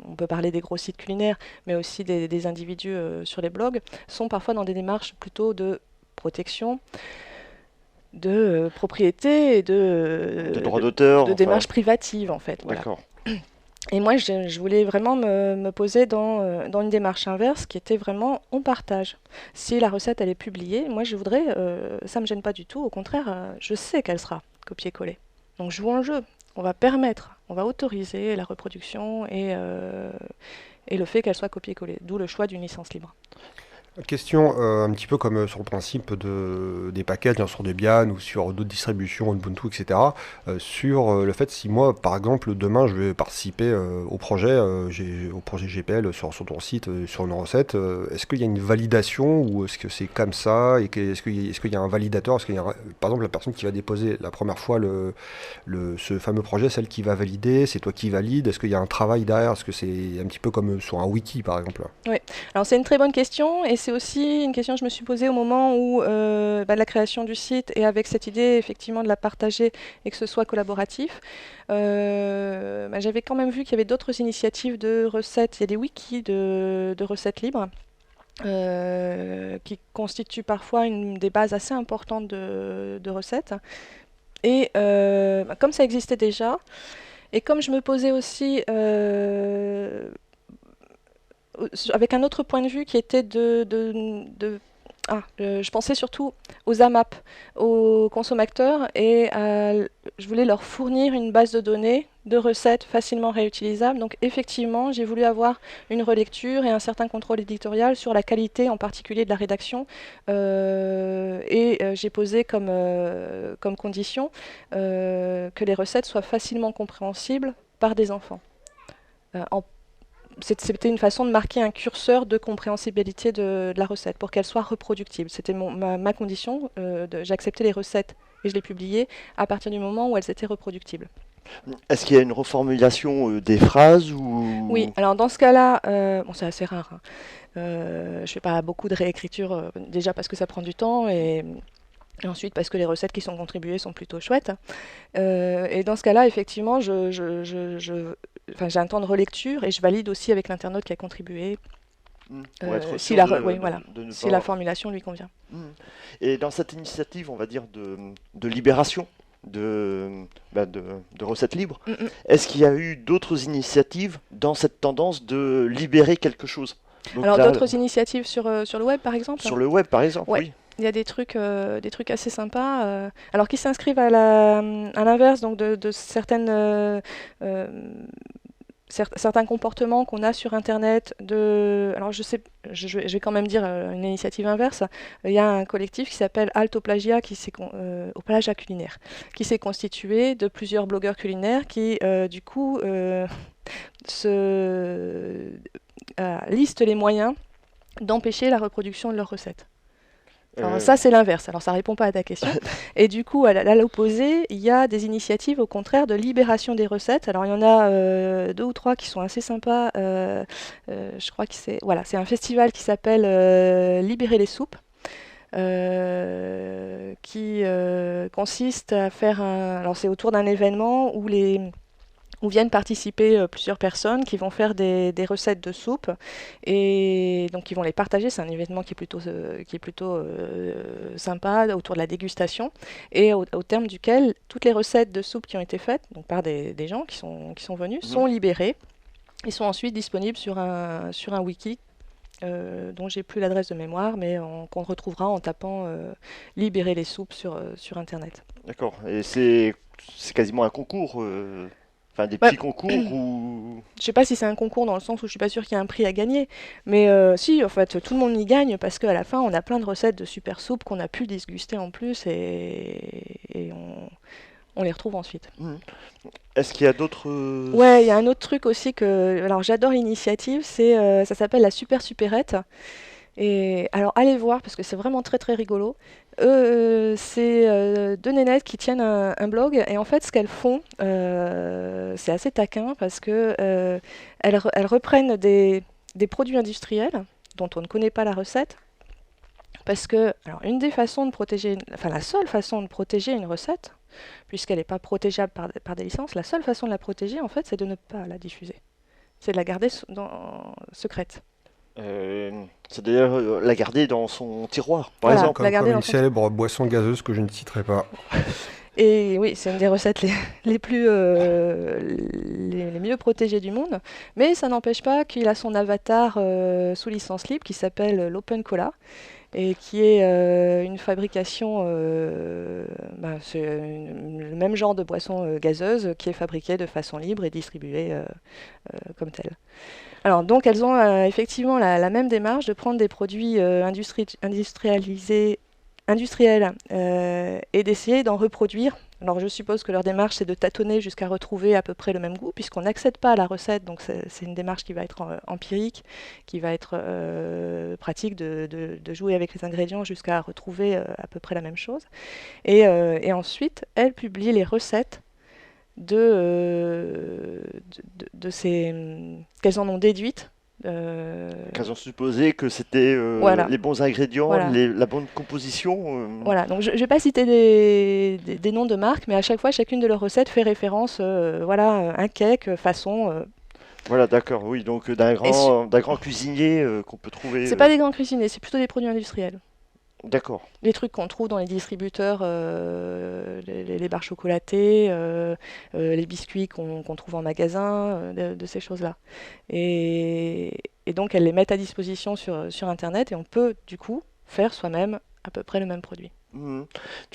on peut parler des gros sites culinaires, mais aussi des individus sur les blogs, sont parfois dans des démarches plutôt de protection, de propriété et de droits d'auteur. de démarches privatives, en fait. Voilà. D'accord. Et moi, je voulais vraiment me poser dans une démarche inverse qui était vraiment on partage. Si la recette elle est publiée, moi je voudrais, ça me gêne pas du tout, au contraire, je sais qu'elle sera copiée-collée. Donc jouons le jeu, on va autoriser la reproduction et le fait qu'elle soit copiée-collée, d'où le choix d'une licence libre. Question un petit peu comme sur le principe des packages, hein, sur Debian ou sur d'autres distributions, Ubuntu, etc. Sur le fait si moi, par exemple, demain, je vais participer au projet GPL sur ton site, sur une recette, est-ce qu'il y a une validation ou est-ce que c'est comme ça et est-ce qu'il y a un validateur, est-ce qu'il y a par exemple la personne qui va déposer la première fois ce fameux projet, celle qui va valider, c'est toi qui valide, est-ce qu'il y a un travail derrière, est-ce que c'est un petit peu comme sur un wiki par exemple? Oui, alors c'est une très bonne question et c'est aussi une question que je me suis posée au moment où la création du site et avec cette idée effectivement de la partager et que ce soit collaboratif. J'avais quand même vu qu'il y avait d'autres initiatives de recettes, il y a des wikis de recettes libres qui constituent parfois des bases assez importantes de recettes. Et comme ça existait déjà, et comme je me posais aussi avec un autre point de vue qui était je pensais surtout aux AMAP, aux consommateurs, et je voulais leur fournir une base de données de recettes facilement réutilisables. Donc effectivement, j'ai voulu avoir une relecture et un certain contrôle éditorial sur la qualité, en particulier de la rédaction, et j'ai posé comme condition que les recettes soient facilement compréhensibles par des enfants. C'était une façon de marquer un curseur de compréhensibilité de la recette pour qu'elle soit reproductible. C'était ma condition. J'acceptais les recettes et je les publiais à partir du moment où elles étaient reproductibles. Est-ce qu'il y a une reformulation des phrases ou... Oui, alors dans ce cas-là, bon, c'est assez rare, hein. Je fais pas beaucoup de réécriture, déjà parce que ça prend du temps et ensuite parce que les recettes qui sont contribuées sont plutôt chouettes. Et dans ce cas-là, effectivement, enfin, j'ai un temps de relecture et je valide aussi avec l'internaute qui a contribué Pour être si, sûr oui, voilà, de ne si pas- la formulation lui convient. Et dans cette initiative, on va dire, de libération de recettes libres, est-ce qu'il y a eu d'autres initiatives dans cette tendance de libérer quelque chose? Donc Alors là, d'autres initiatives sur le web, par exemple? sur le web, par exemple, Ouais. oui. Il y a des trucs assez sympas, alors qui s'inscrivent à l'inverse donc de certaines certains comportements qu'on a sur Internet. Alors je vais quand même dire une initiative inverse. Il y a un collectif qui s'appelle Alto Plagia, au plagiat culinaire, qui s'est constitué de plusieurs blogueurs culinaires qui du coup listent les moyens d'empêcher la reproduction de leurs recettes. Alors ça, c'est l'inverse. Alors ça répond pas à ta question. Et du coup, à l'opposé, il y a des initiatives au contraire de libération des recettes. Alors il y en a 2 ou 3 qui sont assez sympas. Je crois que c'est un festival qui s'appelle Libérer les soupes. Qui consiste à faire alors c'est autour d'un événement où viennent participer plusieurs personnes qui vont faire des recettes de soupe et donc ils vont les partager. C'est un événement qui est plutôt sympa autour de la dégustation et au terme duquel toutes les recettes de soupe qui ont été faites donc par des gens qui sont venus sont libérées et sont ensuite disponibles sur un wiki dont j'ai plus l'adresse de mémoire, mais qu'on retrouvera en tapant libérer les soupes sur Internet. D'accord. Et c'est quasiment un concours, enfin des petits concours ou... Je sais pas si c'est un concours dans le sens où je suis pas sûre qu'il y a un prix à gagner, mais si, en fait, tout le monde y gagne parce qu'à la fin, on a plein de recettes de super soupes qu'on a pu déguster en plus et on les retrouve ensuite. Est-ce qu'il y a d'autres... Ouais, il y a un autre truc aussi alors j'adore l'initiative, ça s'appelle la Super Supérette. Et alors allez voir parce que c'est vraiment très très rigolo. C'est 2 nénettes qui tiennent un blog et en fait ce qu'elles font, c'est assez taquin parce que elles reprennent des produits industriels dont on ne connaît pas la recette. Parce que, alors une des façons de protéger, enfin la seule façon de protéger une recette, puisqu'elle n'est pas protégeable par des licences, la seule façon de la protéger en fait c'est de ne pas la diffuser. C'est de la garder secrète. C'est-à-dire la garder dans son tiroir, par Voilà, exemple. la Comme garder une dans son célèbre boisson gazeuse que je ne citerai pas. Et oui, c'est une des recettes les mieux protégées du monde. Mais ça n'empêche pas qu'il a son avatar sous licence libre qui s'appelle l'Open Cola et qui est une fabrication, c'est le même genre de boisson gazeuse qui est fabriquée de façon libre et distribuée comme telle. Alors donc elles ont effectivement la même démarche de prendre des produits industriels et d'essayer d'en reproduire. Alors je suppose que leur démarche c'est de tâtonner jusqu'à retrouver à peu près le même goût puisqu'on n'accède pas à la recette, donc c'est une démarche qui va être empirique, qui va être pratique de jouer avec les ingrédients jusqu'à retrouver à peu près la même chose. Et ensuite elles publient les recettes de ces qu'elles en ont déduites. Qu'elles ont supposé que c'était Voilà. les bons ingrédients, Voilà. la bonne composition. Voilà, donc je ne vais pas citer des noms de marques, mais à chaque fois, chacune de leurs recettes fait référence, un cake façon. Voilà, d'accord, oui, donc d'un grand cuisinier qu'on peut trouver. C'est pas des grands cuisiniers, c'est plutôt des produits industriels. D'accord. Les trucs qu'on trouve dans les distributeurs, les barres chocolatées, les biscuits qu'on trouve en magasin, de ces choses-là. Et donc elles les mettent à disposition sur Internet et on peut du coup faire soi-même à peu près le même produit. Tout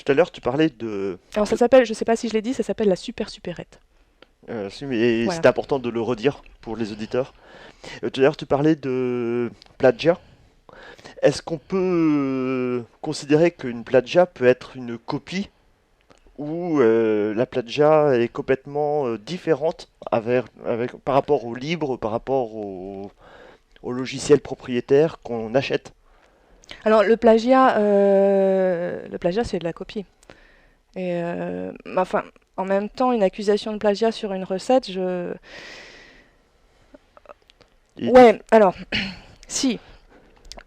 à l'heure, tu parlais de... Alors ça s'appelle, je sais pas si je l'ai dit, ça s'appelle la Super Supérette. Mais Voilà. c'est important de le redire pour les auditeurs. Tout à l'heure, tu parlais de plagiat. Est-ce qu'on peut considérer qu'une plagiat peut être une copie ou la plagiat est complètement différente par rapport au libre, par rapport au logiciel propriétaire qu'on achète? Alors le plagiat c'est de la copie. Et enfin, en même temps, une accusation de plagiat sur une recette, Ouais, alors, si.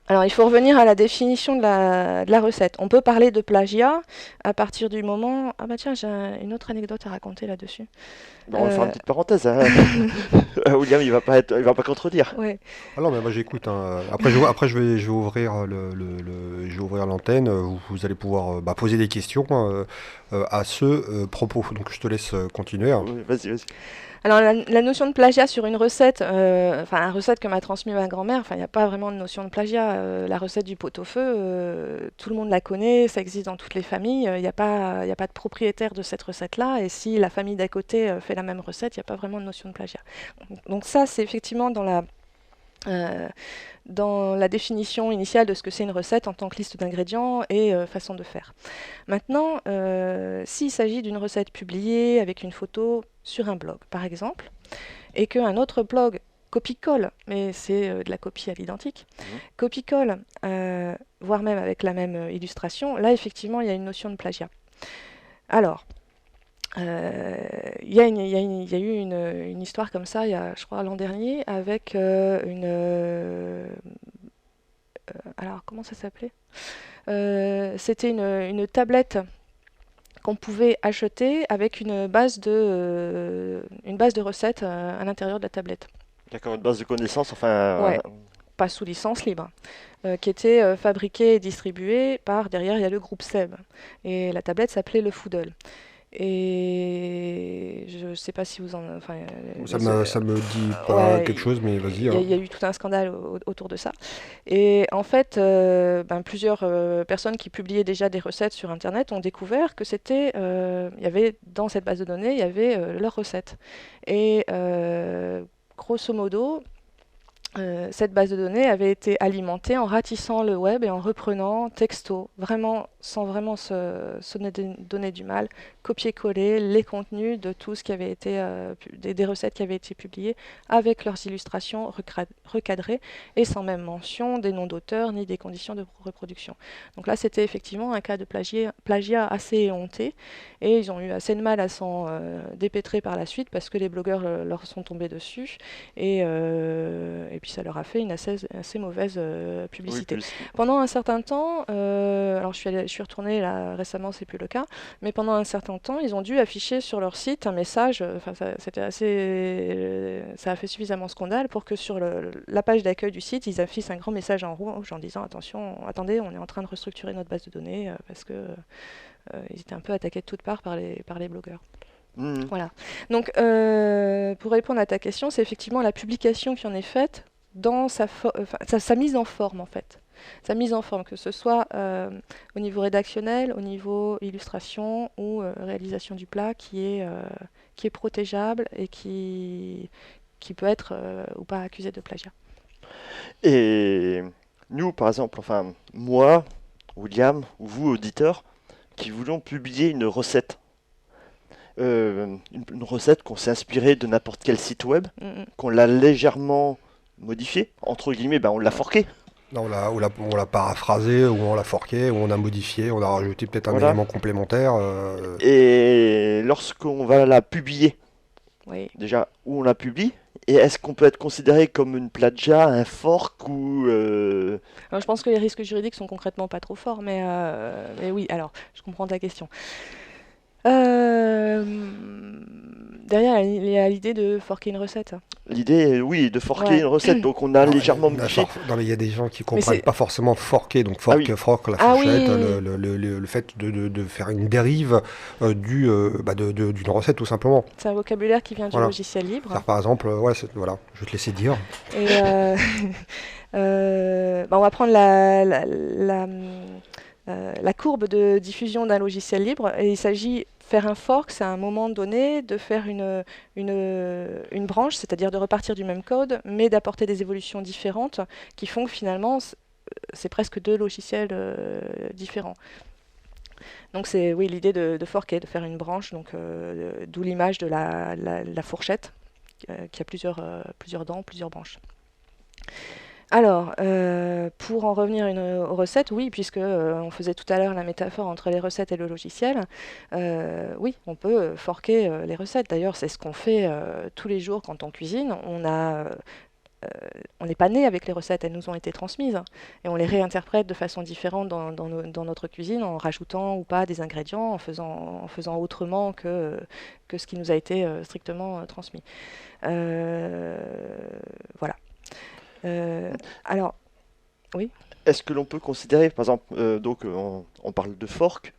Alors, il faut revenir à la définition de la recette. On peut parler de plagiat à partir du moment... Ah bah tiens, j'ai une autre anecdote à raconter là-dessus. Bon, on va faire une petite parenthèse, hein. William, il va pas contredire. Ouais. Ah non, mais moi j'écoute, hein. Après, je vais ouvrir je vais ouvrir l'antenne. Vous allez pouvoir poser des questions à ce propos. Donc je te laisse continuer, hein. Oui, vas-y, vas-y. Alors, la notion de plagiat sur une recette, enfin, la recette que m'a transmise ma grand-mère, enfin, il n'y a pas vraiment de notion de plagiat. La recette du pot-au-feu, tout le monde la connaît, ça existe dans toutes les familles. Il n'y a pas de propriétaire de cette recette-là. Et si la famille d'à côté fait la même recette, il n'y a pas vraiment de notion de plagiat. Donc ça, c'est effectivement dans la définition initiale de ce que c'est une recette en tant que liste d'ingrédients et façon de faire. Maintenant, s'il s'agit d'une recette publiée avec une photo sur un blog, par exemple, et qu'un autre blog copie-colle, mais c'est de la copie à l'identique, copie-colle, voire même avec la même illustration, là, effectivement, il y a une notion de plagiat. Alors, il y a eu une histoire comme ça, je crois, l'an dernier, avec alors, comment ça s'appelait? C'était une tablette qu'on pouvait acheter avec une base de recettes à l'intérieur de la tablette. D'accord, une base de connaissances, enfin... Ouais, pas sous licence libre, qui était fabriquée et distribuée par, derrière, il y a le groupe SEB. Et la tablette s'appelait le Foodle. Et je ne sais pas si vous en... Enfin, Ça me dit pas ouais, quelque chose, mais vas-y, il hein. y a eu tout un scandale autour de ça. Et en fait, plusieurs personnes qui publiaient déjà des recettes sur Internet ont découvert que c'était... il y avait, dans cette base de données, il y avait leurs recettes. Et grosso modo... cette base de données avait été alimentée en ratissant le web et en reprenant texto, vraiment, sans vraiment se donner du mal, copier-coller les contenus de tout ce qui avait été, des recettes qui avaient été publiées, avec leurs illustrations recadrées et sans même mention des noms d'auteurs ni des conditions de reproduction. Donc là, c'était effectivement un cas de plagiat assez éhonté, et ils ont eu assez de mal à s'en dépêtrer par la suite parce que les blogueurs leur sont tombés dessus, et puis ça leur a fait une assez mauvaise publicité. Oui, Pendant un certain temps, alors je suis retournée là récemment, c'est plus le cas, mais pendant un certain temps, ils ont dû afficher sur leur site un message, ça a fait suffisamment scandale pour que sur la page d'accueil du site, ils affichent un grand message en rouge en disant attention, attendez, on est en train de restructurer notre base de données parce que ils étaient un peu attaqués de toutes parts par les blogueurs. Voilà. Donc, pour répondre à ta question, c'est effectivement la publication qui en est faite dans sa mise en forme, en fait. Sa mise en forme, que ce soit au niveau rédactionnel, au niveau illustration ou réalisation du plat, qui est protégeable et qui peut être ou pas accusé de plagiat. Et nous, par exemple, enfin, moi, William, ou vous, auditeurs, qui voulons publier une recette, une recette qu'on s'est inspirée de n'importe quel site web, qu'on l'a légèrement modifiée, entre guillemets, on l'a forqué. Non, on l'a paraphrasé, ou on l'a forqué, ou on a modifié, on a rajouté peut-être un élément complémentaire. Et lorsqu'on va la publier, oui. Déjà, où on la publie, et est-ce qu'on peut être considéré comme une plagiat, un fork ou... Alors, je pense que les risques juridiques sont concrètement pas trop forts, mais oui, alors, je comprends ta question. Derrière, il y a l'idée de forquer une recette. L'idée, oui, de forquer une recette, donc on a légèrement modifié. Non, mais il y a des gens qui comprennent pas forcément forquer, donc fork, la fourchette, le fait de faire une dérive d'une recette, tout simplement. C'est un vocabulaire qui vient du logiciel libre. Par exemple, voilà, je vais te laisser dire. Et on va prendre la courbe de diffusion d'un logiciel libre, et il s'agit faire un fork, c'est à un moment donné de faire une branche, c'est-à-dire de repartir du même code, mais d'apporter des évolutions différentes qui font que finalement c'est presque deux logiciels différents. Donc c'est l'idée de forker, de faire une branche, donc d'où l'image de la fourchette qui a plusieurs dents, plusieurs branches. Alors, pour en revenir aux recettes, oui, puisque on faisait tout à l'heure la métaphore entre les recettes et le logiciel, oui, on peut forquer les recettes. D'ailleurs, c'est ce qu'on fait tous les jours quand on cuisine. On n'est pas né avec les recettes, elles nous ont été transmises. Et on les réinterprète de façon différente dans notre cuisine, en rajoutant ou pas des ingrédients, en faisant autrement que ce qui nous a été strictement transmis. Voilà. Alors, oui. Est-ce que l'on peut considérer, par exemple, on parle de fork,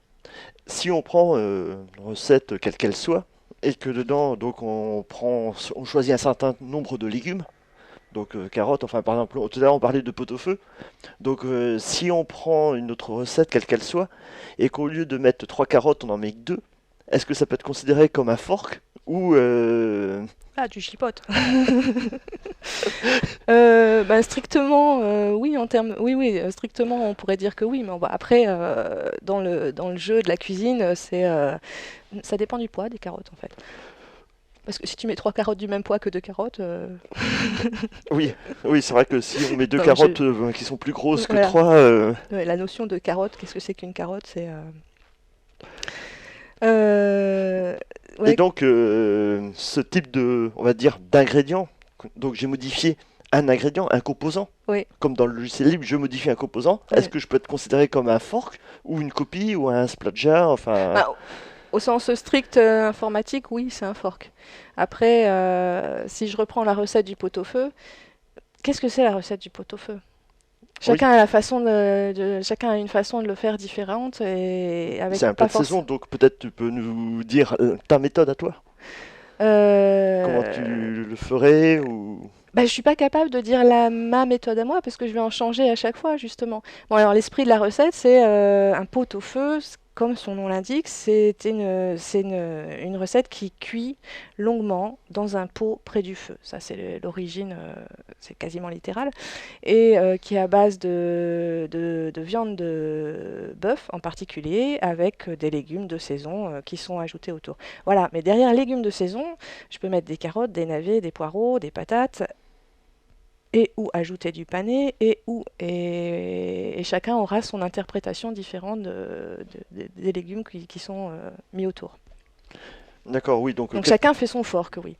si on prend une recette quelle qu'elle soit, et que dedans, donc on choisit un certain nombre de légumes, donc carottes, enfin par exemple, tout à l'heure on parlait de pot-au-feu, donc si on prend une autre recette quelle qu'elle soit, et qu'au lieu de mettre 3 carottes, on en met que 2, est-ce que ça peut être considéré comme un fork ou Ah, tu chipotes. Strictement, oui, oui, strictement, on pourrait dire que oui, mais après, dans le jeu de la cuisine, ça dépend du poids des carottes, en fait. Parce que si tu mets 3 carottes du même poids que 2 carottes... Oui, c'est vrai que si on met 2 Non, carottes qui sont plus grosses que Voilà. 3... Ouais, la notion de carotte, qu'est-ce que c'est qu'une carotte? C'est... Et donc, ce type de, on va dire, d'ingrédient, donc j'ai modifié un ingrédient, un composant. Oui. Comme dans le logiciel libre, je modifie un composant. Ouais. Est-ce que je peux être considéré comme un fork ou une copie ou un splatjar, enfin... Au sens strict informatique, oui, c'est un fork. Après, si je reprends la recette du pot-au-feu, qu'est-ce que c'est la recette du pot-au-feu? Chacun a chacun a une façon de le faire différente et avec C'est un plat de saison, donc peut-être tu peux nous dire ta méthode à toi. Comment tu le ferais ou... Je suis pas capable de dire ma méthode à moi parce que je vais en changer à chaque fois justement. Bon alors l'esprit de la recette c'est un pot-au-feu, comme son nom l'indique, c'est une recette qui cuit longuement dans un pot près du feu. Ça c'est l'origine, c'est quasiment littéral, et qui est à base de viande de bœuf en particulier avec des légumes de saison qui sont ajoutés autour. Voilà, mais derrière légumes de saison, je peux mettre des carottes, des navets, des poireaux, des patates, et ou ajouter du panais, et chacun aura son interprétation différente des légumes qui sont mis autour. D'accord, oui. Donc chacun fait son fork, oui.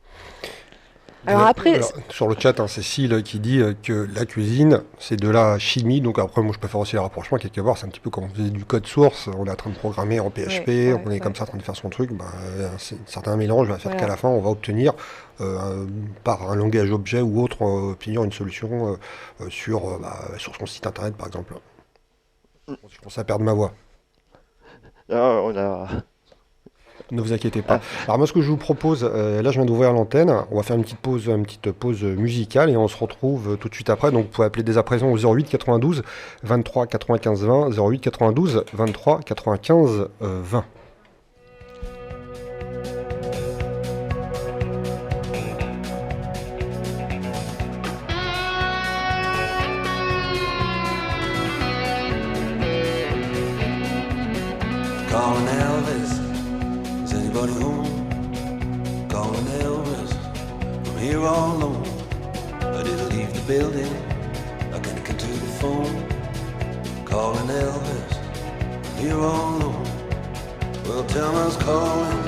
Alors après... sur le chat, Cécile qui dit que la cuisine, c'est de la chimie. Donc après, moi, je peux faire aussi les rapprochements. Quelque part, c'est un petit peu comme on faisait du code source. On est en train de programmer en PHP, on est comme ça en train de faire son truc. C'est un certain mélange va faire qu'à la fin, on va obtenir, par un langage objet ou autre, obtenir une solution sur son site internet, par exemple. Je commence à perdre ma voix. Ne vous inquiétez pas. Alors moi, ce que je vous propose, là je viens d'ouvrir l'antenne, on va faire une petite pause musicale et on se retrouve tout de suite après. Donc vous pouvez appeler dès à présent au 08 92 23 95 20, 08 92 23 95 20. Calling Elvis. Is anybody home? Calling Elvis. I'm here all alone. I didn't leave the building. I can't get to the phone. Calling Elvis. I'm here all alone. Well, tell me I was calling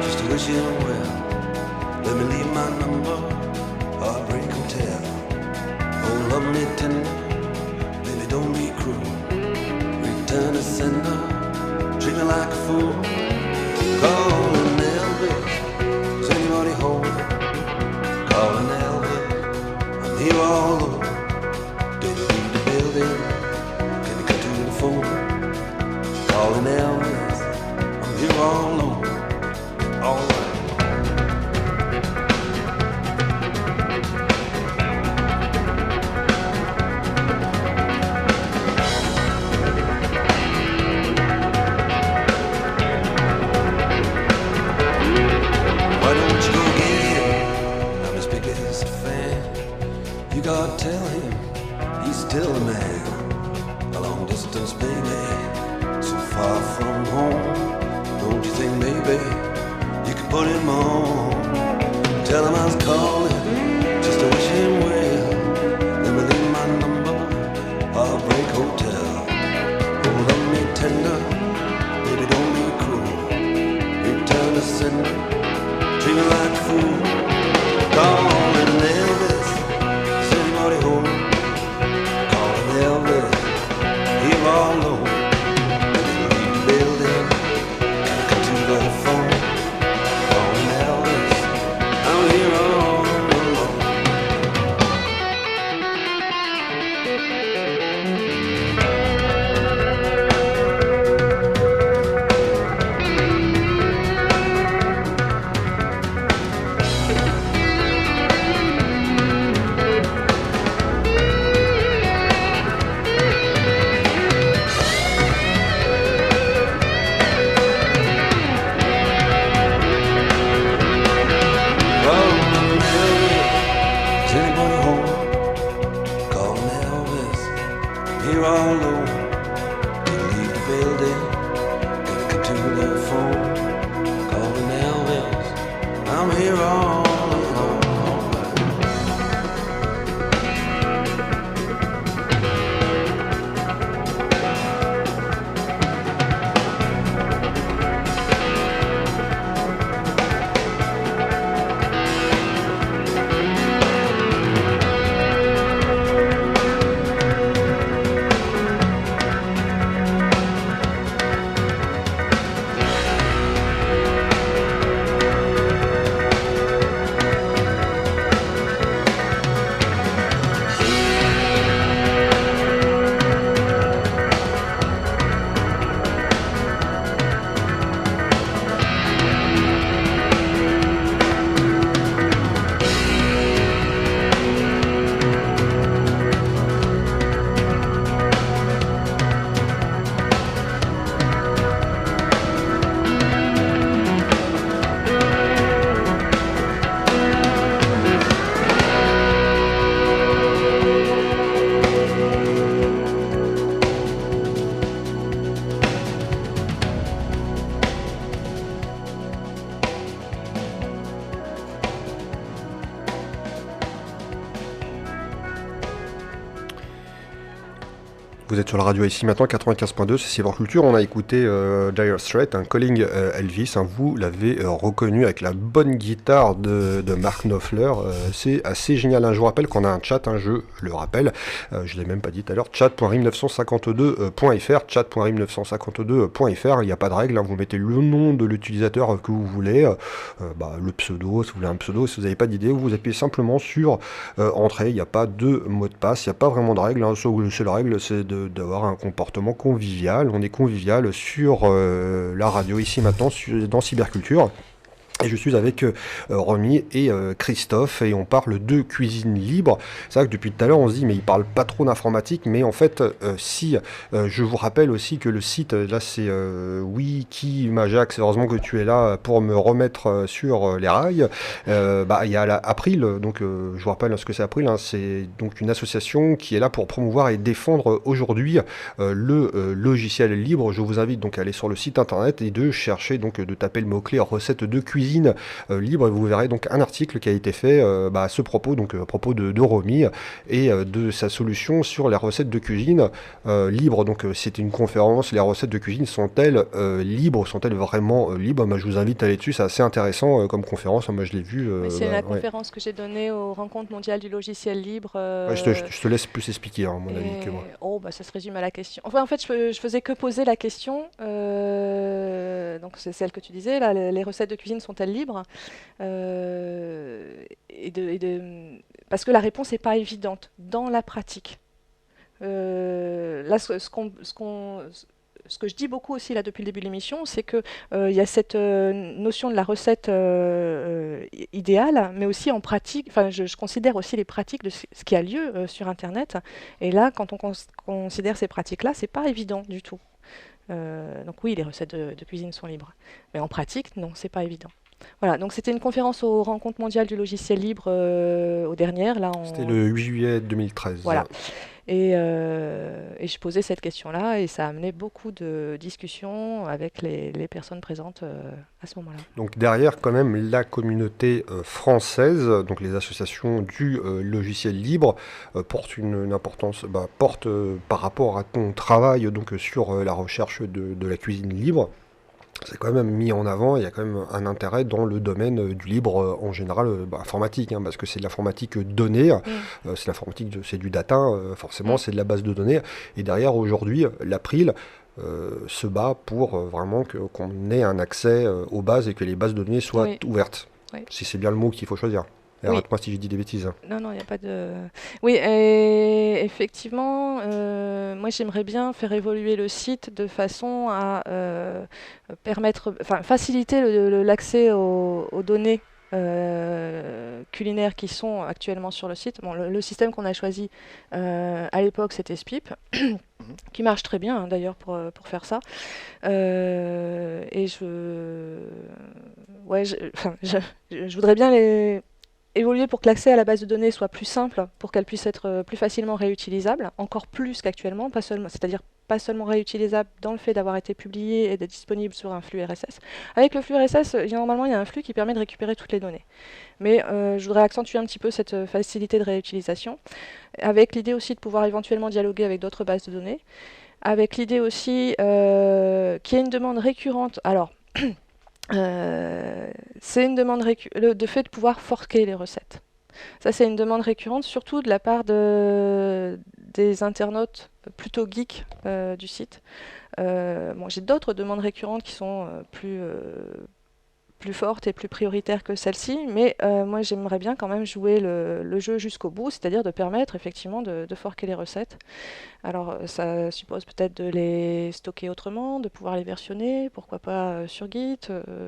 just to wish him well. Let me leave my number. Heartbreak Hotel. Oh, love me tender. Baby, don't be cruel. Return to sender. Treat me like a fool. Calling Elvis, is anybody home? Calling Elvis, I'm here all alone. Did you leave the building? Can you come to the phone? Calling Elvis, I'm here all alone. All right. God, tell him he's still a man. A long distance baby, so far from home. Don't you think maybe you could put him on? Tell him I was calling just to wish him well. Let me leave my sitting, dreaming like a fool. Calling Elvis, is anybody home? Calling Elvis, here all alone. Leave the building, come to the phone. Calling Elvis, I'm here all alone. Calling Elvis, is anybody home? Calling Elvis, here all alone. Gonna leave the building, gonna come to the phone. Calling Elvis, I'm here all alone. Vous êtes sur la radio ici maintenant, 95.2, c'est Cyberculture. On a écouté Dire Straits, un Calling Elvis. Vous l'avez reconnu avec la bonne guitare de Mark Knopfler. C'est assez génial. Je vous rappelle qu'on a un chat, je le rappelle. Je ne l'ai même pas dit tout à l'heure. Chat.rim952.fr. Chat.rim952.fr. Il n'y a pas de règle. Vous mettez le nom de l'utilisateur que vous voulez. Le pseudo, si vous voulez un pseudo. Si vous n'avez pas d'idée, vous appuyez simplement sur Entrée. Il n'y a pas de mot de passe. Il n'y a pas vraiment de règle. La seule règle, c'est d'avoir un comportement convivial. On est convivial sur la radio ici maintenant dans Cyberculture. Et je suis avec Romy et Christophe et on parle de cuisine libre. C'est vrai que depuis tout à l'heure on se dit mais il parle pas trop d'informatique, mais en fait je vous rappelle aussi que le site là c'est Wikimajax, heureusement que tu es là pour me remettre sur les rails. Il y a April, donc je vous rappelle ce que c'est April, c'est donc une association qui est là pour promouvoir et défendre aujourd'hui le logiciel libre. Je vous invite donc à aller sur le site internet et de chercher, donc de taper le mot-clé recette de cuisine libre, et vous verrez donc un article qui a été fait à ce propos, donc à propos de Romy et de sa solution sur les recettes de cuisine libres. Donc c'était une conférence, les recettes de cuisine sont-elles libres, sont-elles vraiment libres? Je vous invite à aller dessus, c'est assez intéressant comme conférence. Moi je l'ai vu. C'est la conférence que j'ai donnée aux rencontres mondiales du logiciel libre. Je te laisse plus expliquer, à mon avis, que moi. Ça se résume à la question. Enfin, en fait, je faisais que poser la question. Donc c'est celle que tu disais, là, les recettes de cuisine sont-elles libres parce que la réponse n'est pas évidente dans la pratique. Là, ce que je dis beaucoup aussi là depuis le début de l'émission, c'est que y a cette notion de la recette idéale, mais aussi en pratique. Enfin, je considère aussi les pratiques de ce qui a lieu sur Internet. Et là, quand on considère ces pratiques-là, c'est pas évident du tout. Donc oui, les recettes de cuisine sont libres, mais en pratique, non, c'est pas évident. Voilà, donc c'était une conférence aux rencontres mondiales du logiciel libre aux dernières. C'était le 8 juillet 2013. Voilà. Et je posais cette question-là et ça a amené beaucoup de discussions avec les personnes présentes à ce moment-là. Donc derrière quand même la communauté française, donc les associations du logiciel libre portent une importance, par rapport à ton travail donc sur la recherche de la cuisine libre. c'est quand même mis en avant, il y a quand même un intérêt dans le domaine du libre en général, informatique, hein, parce que c'est de l'informatique donnée, c'est l'informatique, c'est du data, forcément c'est de la base de données, et derrière aujourd'hui l'April se bat pour vraiment qu'on ait un accès aux bases et que les bases de données soient Oui. ouvertes, Oui. si c'est bien le mot qu'il faut choisir. Et Oui. arrête-moi si j'ai dit des bêtises. Non, non, il n'y a pas de... Oui, et effectivement, moi j'aimerais bien faire évoluer le site de façon à faciliter l'accès aux données culinaires qui sont actuellement sur le site. Bon, le système qu'on a choisi à l'époque, c'était SPIP, qui marche très bien hein, d'ailleurs pour faire ça. Et je voudrais bien évoluer pour que l'accès à la base de données soit plus simple, pour qu'elle puisse être plus facilement réutilisable, encore plus qu'actuellement, c'est-à-dire pas seulement réutilisable dans le fait d'avoir été publié et d'être disponible sur un flux RSS. Avec le flux RSS, normalement, il y a un flux qui permet de récupérer toutes les données. Mais je voudrais accentuer un petit peu cette facilité de réutilisation, avec l'idée aussi de pouvoir éventuellement dialoguer avec d'autres bases de données, avec l'idée aussi qu'il y ait une demande récurrente. Alors, c'est une demande de fait de pouvoir forquer les recettes. Ça, c'est une demande récurrente, surtout de la part des internautes plutôt geeks du site. J'ai d'autres demandes récurrentes qui sont plus fortes et plus prioritaires que celle-ci, mais moi j'aimerais bien quand même jouer le jeu jusqu'au bout, c'est-à-dire de permettre effectivement de forquer les recettes. Alors ça suppose peut-être de les stocker autrement, de pouvoir les versionner, pourquoi pas sur Git,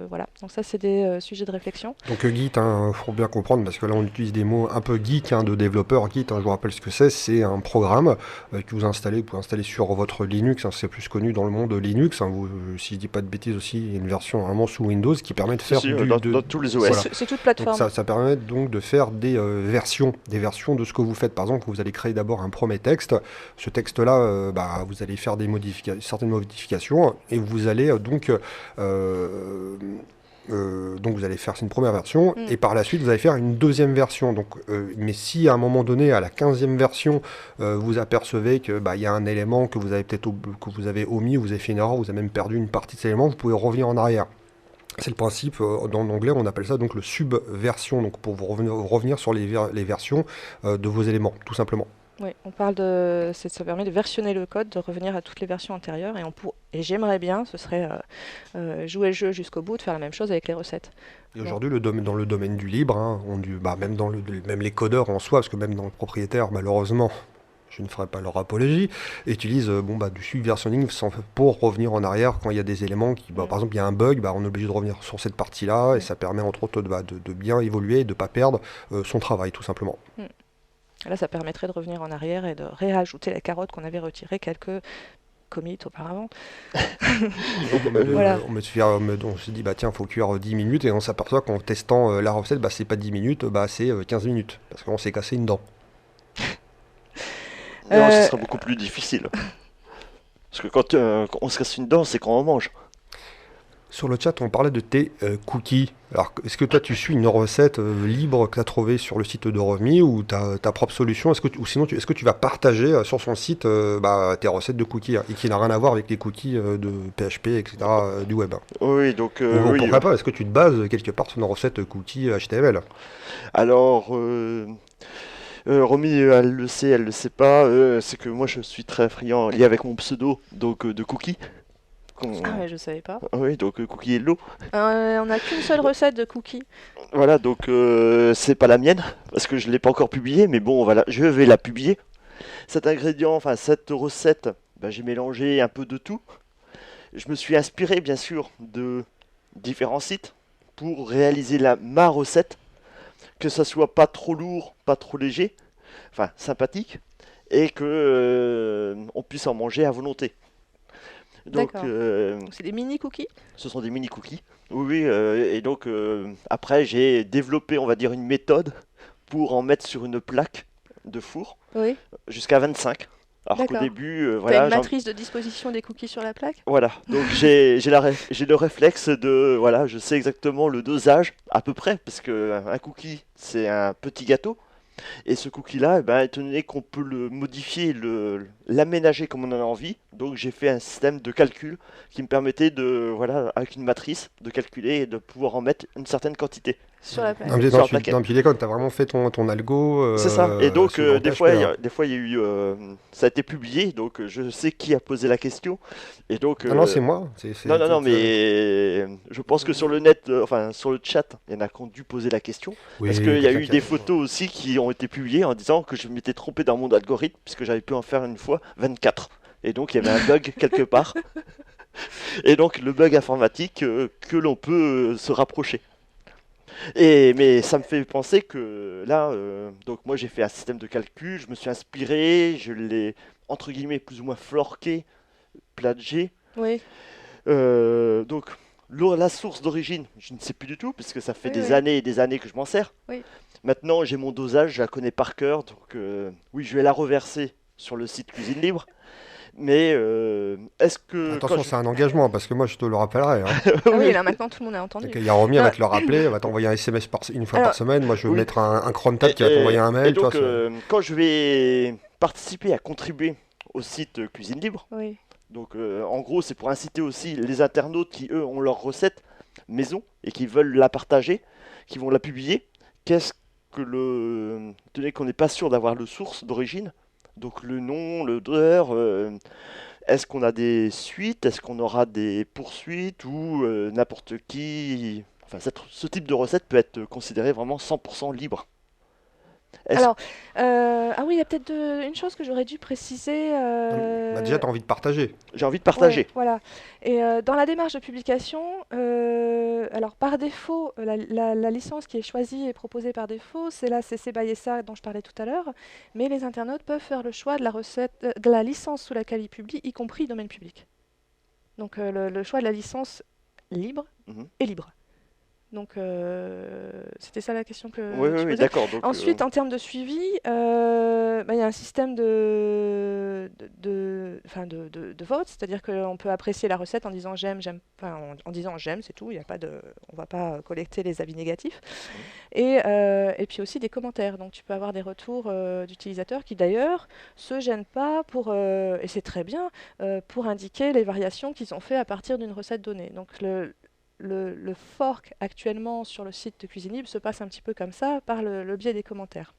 voilà. Donc ça c'est des sujets de réflexion. Donc Git, faut bien comprendre, parce que là on utilise des mots un peu geek de développeurs. Git, je vous rappelle ce que c'est un programme que vous pouvez installer sur votre Linux, c'est plus connu dans le monde Linux, si je dis pas de bêtises aussi, il y a une version vraiment sous Windows qui permet de faire dans tous les OS. Voilà. C'est toute plateforme. Donc ça permet donc de faire des versions de ce que vous faites. Par exemple, vous allez créer d'abord un premier texte. Ce texte-là, vous allez faire certaines modifications et vous allez donc vous allez faire une première version et par la suite vous allez faire une deuxième version. Donc, mais si à un moment donné, à la 15e version, vous apercevez que y a un élément que vous avez que vous avez omis, vous avez fait une erreur, vous avez même perdu une partie de cet élément, vous pouvez revenir en arrière. C'est le principe, dans l'anglais on appelle ça donc le subversion, donc pour vous revenir sur les versions de vos éléments, tout simplement. Oui, ça permet de versionner le code, de revenir à toutes les versions antérieures, et j'aimerais bien, ce serait jouer le jeu jusqu'au bout, de faire la même chose avec les recettes. Et aujourd'hui, dans le domaine du libre, même les codeurs en soi, parce que même dans le propriétaire, malheureusement, je ne ferai pas leur apologie, utilisent du subversionning pour revenir en arrière quand il y a des éléments qui, par exemple, il y a un bug, on est obligé de revenir sur cette partie-là, et ça permet entre autres de bien évoluer et de ne pas perdre son travail, tout simplement. Là, ça permettrait de revenir en arrière et de réajouter la carotte qu'on avait retirée quelques commits auparavant. Voilà. On se dit, tiens, il faut cuire 10 minutes, et on s'aperçoit qu'en testant la recette, c'est pas 10 minutes, c'est 15 minutes, parce qu'on s'est cassé une dent. Non, ce sera beaucoup plus difficile. Parce que quand on se casse une dent, c'est quand on mange. Sur le chat, on parlait de tes cookies. Alors, est-ce que toi, tu suis une recette libre que tu as trouvée sur le site de Romy ou ta propre solution? Est-ce que tu vas partager sur son site tes recettes de cookies et qui n'a rien à voir avec les cookies de PHP, etc. Du web? Oui, donc... pourquoi pas? Est-ce que tu te bases quelque part sur une recette cookies HTML? Alors... Romy, elle le sait pas, c'est que moi je suis très friand, lié avec mon pseudo, donc de cookies. Ah mais je savais pas. Oui, donc Cookie Hello. On n'a qu'une seule recette de cookies. Voilà, donc c'est pas la mienne, parce que je l'ai pas encore publiée, mais bon, voilà, je vais la publier. Cette recette, j'ai mélangé un peu de tout. Je me suis inspiré, bien sûr, de différents sites pour réaliser ma recette, que ça soit pas trop lourd, pas trop léger, enfin sympathique, et que on puisse en manger à volonté. Donc, c'est des mini cookies? Ce sont des mini cookies. Oui, et donc après j'ai développé, on va dire, une méthode pour en mettre sur une plaque de four jusqu'à 25. Alors qu'au début, T'as une matrice de disposition des cookies sur la plaque? Voilà, donc j'ai le réflexe de, je sais exactement le dosage à peu près, parce que un cookie c'est un petit gâteau. Et ce cookie-là, étant donné qu'on peut le modifier, l'aménager comme on en a envie, donc j'ai fait un système de calcul qui me permettait de, voilà, avec une matrice, de calculer et de pouvoir en mettre une certaine quantité Sur la Non, plaquette. mais sur non, la plaquette. non, puis déconne, t'as vraiment fait ton algo C'est ça. Et donc, sous grand des PHP, fois, hein. il y a eu, ça a été publié, donc je sais qui a posé la question. Et donc, Ah non, c'est moi. non, non, non, mais je pense que sur le net, enfin sur le chat, il y en a qui ont dû poser la question. Oui, Parce qu'il y a quelqu'un eu qui des photos aussi qui ont été publiées en disant que je m'étais trompé dans mon algorithme, puisque j'avais pu en faire une fois 24. Et donc, il y avait un bug quelque part. Et donc, le bug informatique que l'on peut se rapprocher. Mais ça me fait penser que là, donc moi j'ai fait un système de calcul, je me suis inspiré, je l'ai entre guillemets plus ou moins florqué, plagié. Oui, Donc la source d'origine, je ne sais plus du tout, puisque ça fait Oui, des oui. années et des années que je m'en sers. Oui. Maintenant j'ai mon dosage, je la connais par cœur, donc oui je vais la reverser sur le site Cuisine Libre. Mais est-ce que Attention, c'est un engagement, parce que moi, je te le rappellerai, hein. Ah oui, oui, là maintenant tout le monde a entendu. Il y a Romy, elle va Non. te le rappeler, elle va t'envoyer un SMS une fois Alors, par semaine. Moi, je vais oui. mettre un crontat qui va t'envoyer un Et mail. Tu donc vois, quand je vais participer à contribuer au site Cuisine Libre, oui. donc en gros c'est pour inciter aussi les internautes qui eux ont leur recette maison et qui veulent la partager, qui vont la publier. Qu'est-ce que tenez qu'on n'est pas sûr d'avoir le source d'origine, donc le nom, l'odeur, est-ce qu'on a des suites, est-ce qu'on aura des poursuites ou n'importe qui, enfin ce type de recette peut être considéré vraiment 100% libre. Est-ce Alors, ah oui, il y a peut-être une chose que j'aurais dû préciser. bah, déjà, tu as envie de partager. J'ai envie de partager. Ouais, voilà. Et dans la démarche de publication, alors par défaut, la licence qui est choisie et proposée par défaut, c'est la CC BY SA dont je parlais tout à l'heure, mais les internautes peuvent faire le choix de la recette, de la licence sous laquelle ils publient, y compris domaine public. Donc le choix de la licence libre Mhm. est libre. Donc c'était ça la question que Oui, oui, tu oui, posais. d'accord. Donc, Ensuite, en termes de suivi, il y a un système enfin, de vote, c'est-à-dire qu'on peut apprécier la recette en disant j'aime, j'aime, enfin, en disant j'aime, c'est tout, il y a pas de, on va pas collecter les avis négatifs. Et puis aussi des commentaires, donc tu peux avoir des retours d'utilisateurs qui d'ailleurs se gênent pas pour, et c'est très bien, pour indiquer les variations qu'ils ont fait à partir d'une recette donnée. Donc le fork actuellement sur le site de Cuisine Libre se passe un petit peu comme ça, par le biais des commentaires.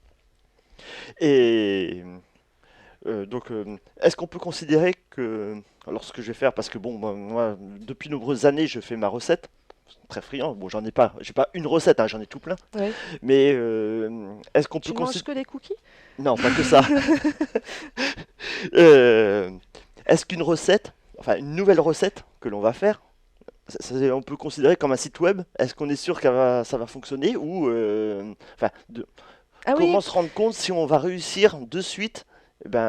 et donc, est-ce qu'on peut considérer que, alors ce que je vais faire, parce que bon, moi, depuis de nombreuses années, je fais ma recette, très friand. Bon, j'ai pas une recette, hein, j'en ai tout plein. Oui. Mais est-ce qu'on Tu peut manges considérer, que des cookies? non, pas que ça. Euh, est-ce qu'une recette, enfin une nouvelle recette que l'on va faire, on peut considérer comme un site web? Est-ce qu'on est sûr ça va fonctionner ou enfin, Ah oui, comment se rendre compte si on va réussir de suite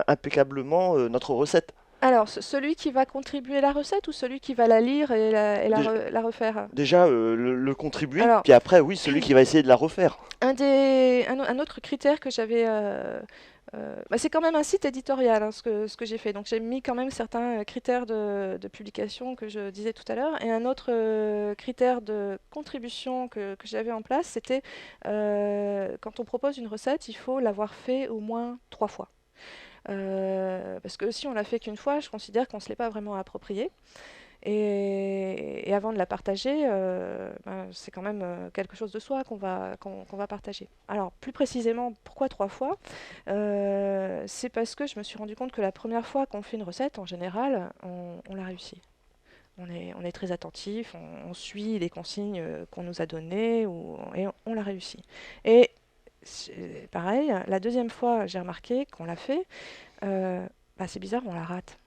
impeccablement notre recette? alors celui qui va contribuer la recette ou celui qui va la lire et Déjà, la refaire? déjà, le contribuer, Alors, puis après, oui, celui qui va essayer de la refaire. un autre critère que j'avais, c'est quand même un site éditorial, hein, ce que j'ai fait. Donc j'ai mis quand même certains critères de publication que je disais tout à l'heure. Et un autre critère de contribution que j'avais en place, c'était quand on propose une recette, il faut l'avoir fait au moins 3 fois. Parce que si on l'a fait qu'une fois, je considère qu'on ne se l'est pas vraiment approprié. Et avant de la partager, c'est quand même quelque chose de soi qu'on va partager. Alors, plus précisément, pourquoi 3 fois? C'est parce que je me suis rendu compte que la première fois qu'on fait une recette, en général, on l'a réussi. On est très attentif, on suit les consignes qu'on nous a données et on l'a réussi. Et pareil, la deuxième fois, j'ai remarqué qu'on l'a fait, c'est bizarre, on la rate.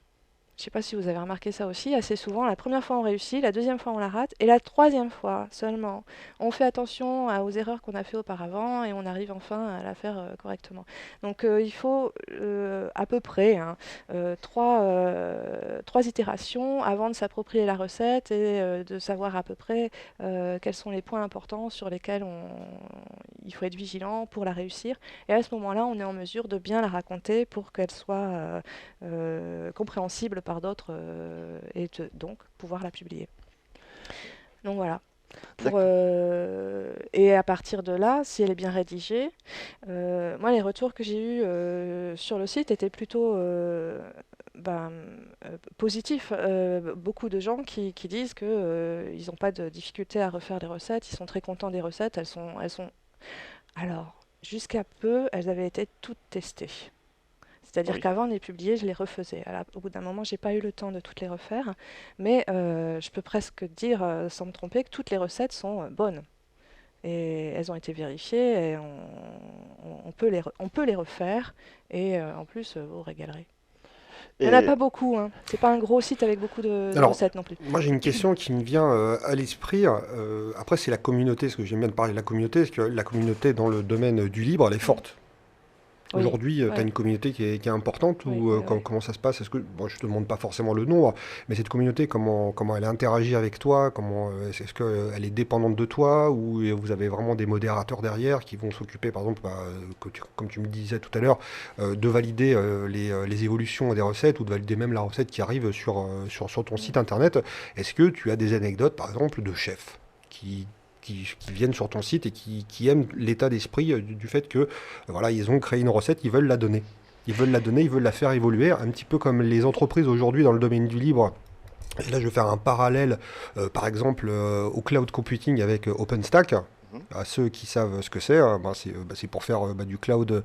Je ne sais pas si vous avez remarqué ça aussi, assez souvent, la première fois on réussit, la deuxième fois on la rate, et la troisième fois seulement, on fait attention aux erreurs qu'on a fait auparavant et on arrive enfin à la faire correctement. Donc il faut à peu près 3 itérations avant de s'approprier la recette et de savoir à peu près quels sont les points importants sur lesquels il faut être vigilant pour la réussir. Et à ce moment-là, on est en mesure de bien la raconter pour qu'elle soit compréhensible par d'autres et donc pouvoir la publier. Donc voilà. Pour, et à partir de là, si elle est bien rédigée, moi les retours que j'ai eus sur le site étaient plutôt positifs. Beaucoup de gens qui disent qu'ils n'ont pas de difficulté à refaire les recettes, ils sont très contents des recettes, elles sont... Alors, jusqu'à peu, elles avaient été toutes testées. C'est-à-dire Oui. qu'avant de les publier, je les refaisais. Alors, au bout d'un moment, j'ai pas eu le temps de toutes les refaire, mais je peux presque dire, sans me tromper, que toutes les recettes sont bonnes. Et elles ont été vérifiées, et on peut les refaire, et en plus, vous régalerez. Il n'y en a Et pas beaucoup, hein. C'est pas un gros site avec beaucoup de Alors, recettes non plus. moi j'ai une question qui me vient à l'esprit. Après, c'est la communauté, parce que j'aime bien de parler de la communauté, parce que la communauté dans le domaine du libre, elle est forte. Oui, Aujourd'hui, tu as ouais, une communauté qui est importante, oui, ou oui, oui. comment ça se passe? Est-ce que, bon, je te demande pas forcément le nombre, mais cette communauté, comment elle interagit avec toi? Est-ce qu'elle est dépendante de toi, ou vous avez vraiment des modérateurs derrière qui vont s'occuper, par exemple, comme tu me disais tout à l'heure, de valider les évolutions des recettes, ou de valider même la recette qui arrive sur ton site internet? Est-ce que tu as des anecdotes, par exemple, de chefs qui, qui viennent sur ton site et qui aiment l'état d'esprit du fait que voilà, ils ont créé une recette, ils veulent la donner. Ils veulent la donner, ils veulent la faire évoluer, un petit peu comme les entreprises aujourd'hui dans le domaine du libre. Et là, je vais faire un parallèle, par exemple, au cloud computing avec OpenStack. Mhm. À ceux qui savent ce que c'est, c'est pour faire du cloud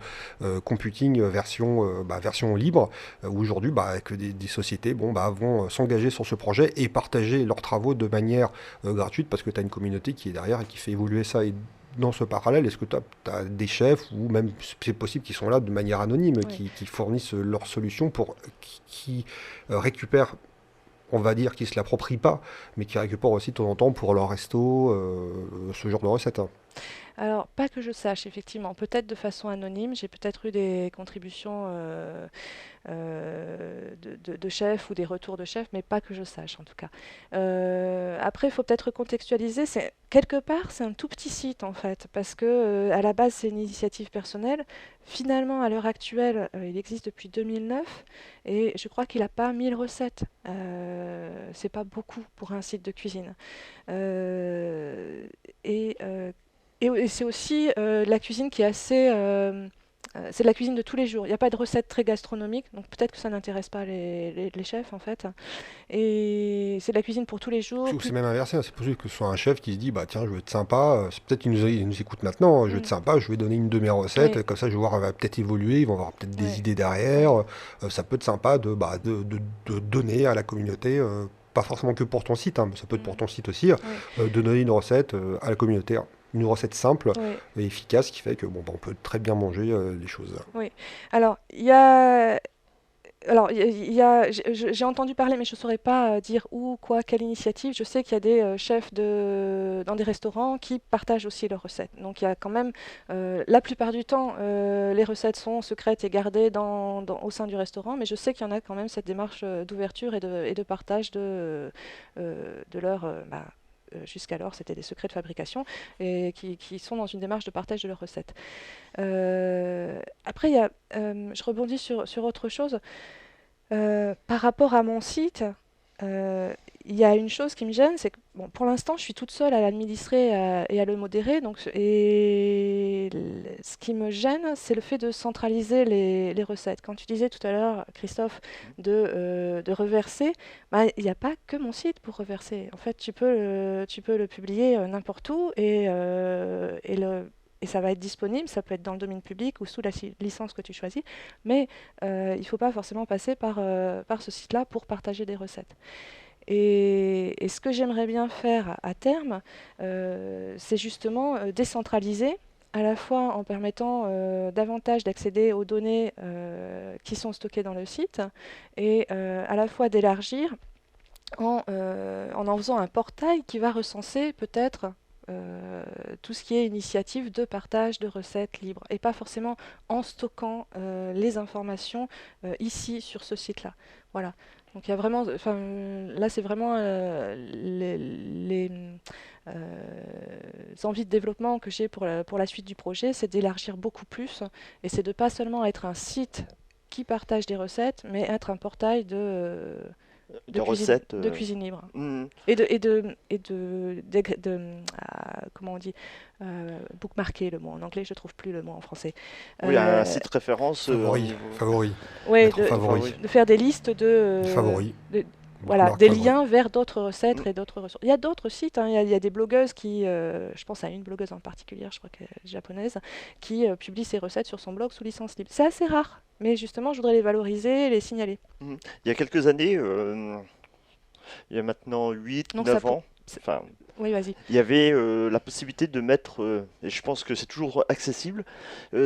computing version libre, où aujourd'hui que des sociétés vont s'engager sur ce projet et partager leurs travaux de manière gratuite, parce que tu as une communauté qui est derrière et qui fait évoluer ça. Et dans ce parallèle, est-ce que tu as des chefs, ou même c'est possible qu'ils sont là de manière anonyme, Oui. qui fournissent leurs solutions qui récupèrent, on va dire, qui se l'approprient pas, mais qui récupèrent aussi de temps en temps pour leur resto, ce genre de recettes, hein. Alors, pas que je sache, effectivement. Peut-être de façon anonyme. J'ai peut-être eu des contributions de chefs ou des retours de chefs, mais pas que je sache, en tout cas. Après, il faut peut-être contextualiser. Quelque part, c'est un tout petit site, en fait, parce que à la base, c'est une initiative personnelle. Finalement, à l'heure actuelle, il existe depuis 2009, et je crois qu'il n'a pas 1000 recettes. C'est pas beaucoup pour un site de cuisine. Euh, et euh, et c'est aussi de la cuisine qui est assez... c'est de la cuisine de tous les jours. Il n'y a pas de recette très gastronomique, donc peut-être que ça n'intéresse pas les chefs en fait. Et c'est de la cuisine pour tous les jours. Ou c'est même inversé, hein. C'est possible que ce soit un chef qui se dit, bah tiens, je vais être sympa, c'est peut-être qu'il nous écoute maintenant, je vais être Mm. sympa, je vais donner une de mes recettes, Oui, comme ça je vais voir, elle va peut-être évoluer, ils vont avoir peut-être des ouais, idées derrière, ça peut être sympa de donner à la communauté, pas forcément que pour ton site, hein, mais ça peut être pour mm, ton site aussi, oui, de donner une recette à la communauté, hein. Une recette simple oui, et efficace qui fait que on peut très bien manger les choses. oui. Alors, il y a j'ai entendu parler, mais je ne saurais pas dire où, quoi, quelle initiative. Je sais qu'il y a des chefs dans des restaurants qui partagent aussi leurs recettes. Donc il y a quand même, la plupart du temps, les recettes sont secrètes et gardées au sein du restaurant, mais je sais qu'il y en a quand même cette démarche d'ouverture et de partage de leur... jusqu'alors, c'était des secrets de fabrication et qui sont dans une démarche de partage de leurs recettes. Après, je rebondis sur autre chose. Par rapport à mon site, il y a une chose qui me gêne, c'est que bon, pour l'instant, je suis toute seule à l'administrer et à le modérer. Ce qui me gêne, c'est le fait de centraliser les recettes. Quand tu disais tout à l'heure, Christophe, de reverser, bah, il n'y a pas que mon site pour reverser. En fait, tu peux le publier n'importe où et ça va être disponible, ça peut être dans le domaine public ou sous la licence que tu choisis, mais il ne faut pas forcément passer par ce site-là pour partager des recettes. Et ce que j'aimerais bien faire à terme, c'est justement décentraliser, à la fois en permettant davantage d'accéder aux données qui sont stockées dans le site, et à la fois d'élargir en faisant un portail qui va recenser peut-être tout ce qui est initiative de partage de recettes libres et pas forcément en stockant les informations ici sur ce site-là. Voilà. Donc il y a vraiment, enfin là c'est vraiment les envies de développement que j'ai pour la suite du projet, c'est d'élargir beaucoup plus et c'est de pas seulement être un site qui partage des recettes, mais être un portail de recettes. de cuisine libre. Hmm. Comment on dit, bookmarker, le mot en anglais, je trouve plus le mot en français. Oui, un Euh, site référence. Favori. ouais, Mettre en favori. de faire des listes Des favoris. voilà, Bookmark des favori. liens vers d'autres recettes et d'autres ressources. Il y a d'autres sites, hein, il y a des blogueuses qui, je pense à une blogueuse en particulier, je crois qu'elle est japonaise, qui publie ses recettes sur son blog sous licence libre. C'est assez rare, mais justement, je voudrais les valoriser et les signaler. Il y a quelques années, il y a maintenant 8, Donc 9 ans, c'est- enfin, Oui, vas-y. il y avait la possibilité de mettre, et je pense que c'est toujours accessible,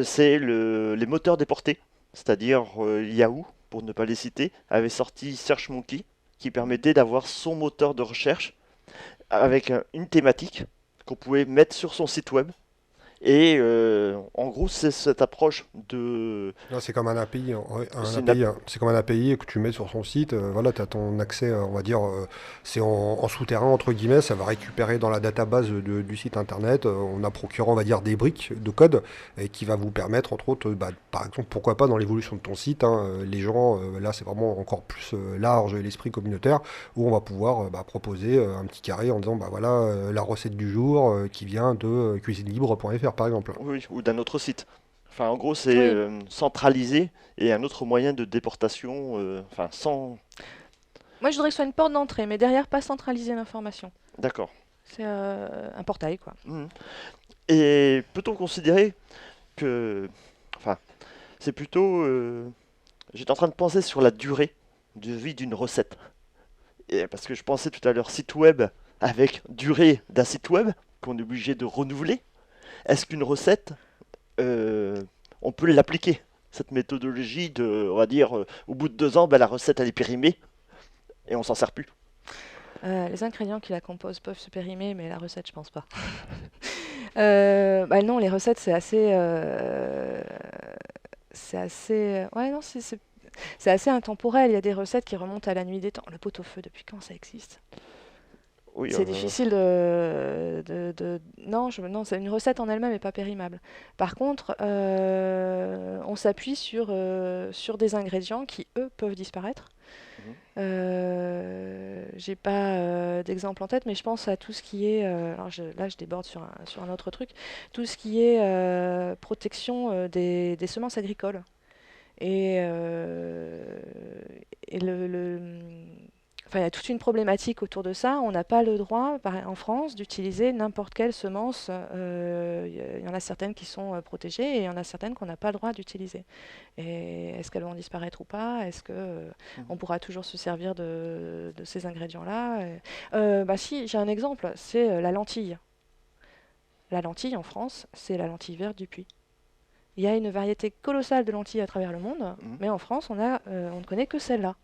c'est les moteurs déportés, c'est-à-dire Yahoo, pour ne pas les citer, avait sorti SearchMonkey, qui permettait d'avoir son moteur de recherche avec une thématique qu'on pouvait mettre sur son site web. Et en gros, c'est cette approche de... Là, c'est comme un API, C'est une c'est comme un API que tu mets sur son site. Voilà, tu as ton accès, on va dire, c'est en souterrain, entre guillemets, ça va récupérer dans la database du site internet, en procurant, on va dire, des briques de code, et qui va vous permettre, entre autres, par exemple, pourquoi pas dans l'évolution de ton site, hein, les gens, là, c'est vraiment encore plus large l'esprit communautaire, où on va pouvoir proposer un petit carré en disant, voilà, la recette du jour qui vient de cuisinelibre.fr, par exemple. Oui, ou d'un autre site. Enfin, en gros, c'est Oui. centralisé et un autre moyen de déportation, enfin, sans... Moi, je voudrais que ce soit une porte d'entrée, mais derrière, pas centraliser l'information. D'accord. C'est un portail, quoi. Mhm. Et peut-on considérer que... Enfin, c'est plutôt... J'étais en train de penser sur la durée de vie d'une recette. Et parce que je pensais tout à l'heure site web avec durée d'un site web qu'on est obligé de renouveler. Est-ce qu'une recette, on peut l'appliquer? Cette méthodologie de, on va dire, au bout de 2 ans, la recette elle est périmée et on s'en sert plus. Les ingrédients qui la composent peuvent se périmer, mais la recette, je pense pas. Non, les recettes, ouais, non, c'est assez intemporel. Il y a des recettes qui remontent à la nuit des temps. Le pot-au-feu, depuis quand ça existe? Oui, C'est difficile Non, c'est une recette en elle-même n'est pas périmable. Par contre, on s'appuie sur des ingrédients qui, eux, peuvent disparaître. Mhm. J'ai pas d'exemple en tête, mais je pense à tout ce qui est. Là, je déborde sur un autre truc. Tout ce qui est protection des semences agricoles. Et, et enfin, il y a toute une problématique autour de ça. On n'a pas le droit, en France, d'utiliser n'importe quelle semence. Il y en a certaines qui sont protégées et il y en a certaines qu'on n'a pas le droit d'utiliser. Et est-ce qu'elles vont disparaître ou pas? Est-ce que on pourra toujours se servir de ces ingrédients-là? Si, j'ai un exemple, c'est la lentille. La lentille en France, c'est la lentille verte du Puy. Il y a une variété colossale de lentilles à travers le monde, Mhm. mais en France, on ne connaît que celle-là.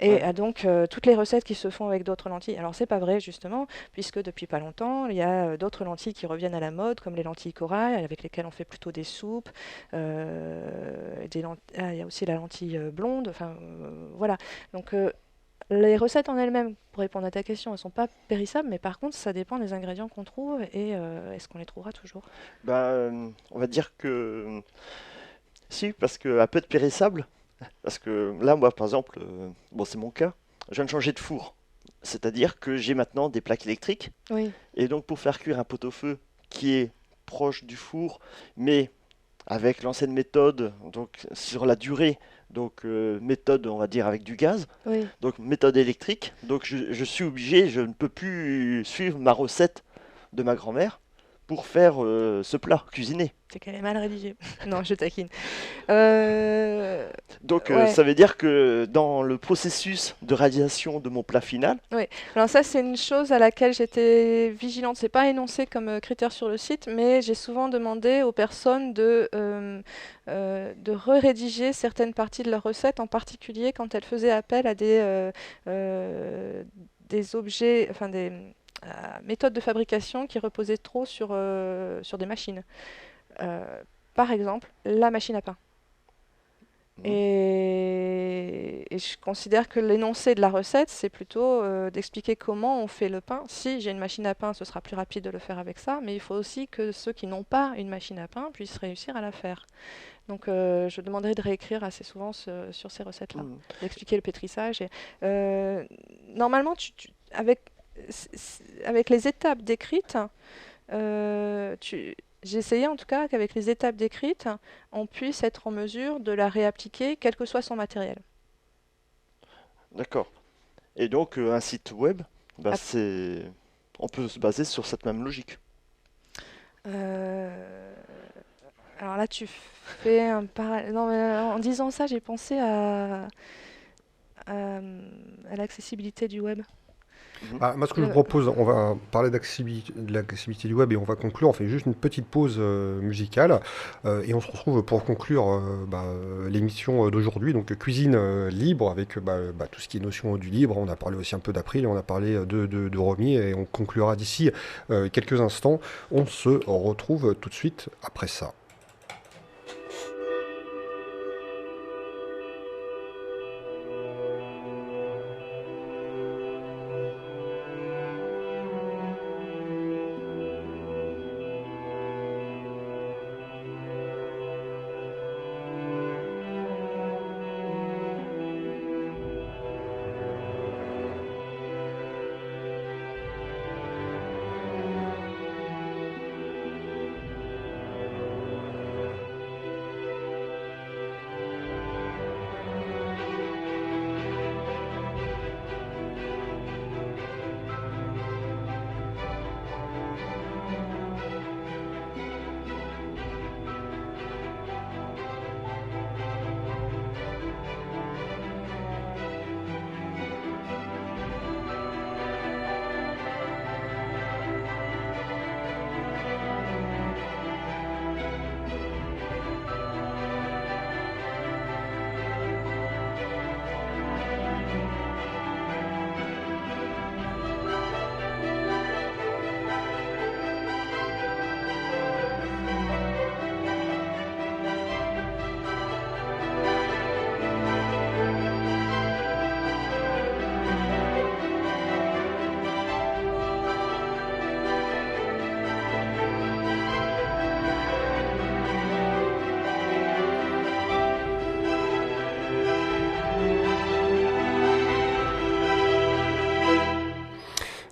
Ouais. Et donc, toutes les recettes qui se font avec d'autres lentilles. Alors, c'est pas vrai, justement, puisque depuis pas longtemps, il y a d'autres lentilles qui reviennent à la mode, comme les lentilles corail, avec lesquelles on fait plutôt des soupes. Il y a aussi la lentille blonde. Enfin, voilà. Donc, les recettes en elles-mêmes, pour répondre à ta question, elles sont pas périssables, mais par contre, ça dépend des ingrédients qu'on trouve et est-ce qu'on les trouvera toujours. On va dire que si, parce que un peu de périssable, parce que là, moi, par exemple, bon, c'est mon cas, je viens de changer de four. C'est-à-dire que j'ai maintenant des plaques électriques, Oui. et donc pour faire cuire un pot-au-feu qui est proche du four, mais avec l'ancienne méthode, donc sur la durée, donc méthode, on va dire, avec du gaz, Oui. donc méthode électrique, donc je suis obligé, je ne peux plus suivre ma recette de ma grand-mère pour faire ce plat cuisiné. C'est qu'elle est mal rédigée. Non, je taquine. Euh, Donc ouais. ça veut dire que dans le processus de réalisation de mon plat final, Alors ça, c'est une chose à laquelle j'étais vigilante. C'est pas énoncé comme critère sur le site, mais j'ai souvent demandé aux personnes de rédiger certaines parties de leur recette, en particulier quand elles faisaient appel à des objets, enfin des méthodes de fabrication qui reposaient trop sur des machines. Par exemple, la machine à pain. Et je considère que l'énoncé de la recette, c'est plutôt d'expliquer comment on fait le pain. Si j'ai une machine à pain, ce sera plus rapide de le faire avec ça, mais il faut aussi que ceux qui n'ont pas une machine à pain puissent réussir à la faire. Donc je demanderai de réécrire assez souvent sur ces recettes-là, d'expliquer le pétrissage. Normalement, avec les étapes décrites, j'ai essayé en tout cas qu'avec les étapes décrites, on puisse être en mesure de la réappliquer, quel que soit son matériel. D'accord. Et donc, un site web, Ah. on peut se baser sur cette même logique. Alors là, tu fais un parallèle. Non, mais en disant ça, j'ai pensé à l'accessibilité du web. Moi, ce que je vous propose, on va parler de l'accessibilité du web et on va conclure. On fait juste une petite pause musicale et on se retrouve pour conclure l'émission d'aujourd'hui. Donc, cuisine libre avec tout ce qui est notion du libre. On a parlé aussi un peu d'April, on a parlé de Romy et on conclura d'ici quelques instants. On se retrouve tout de suite après ça.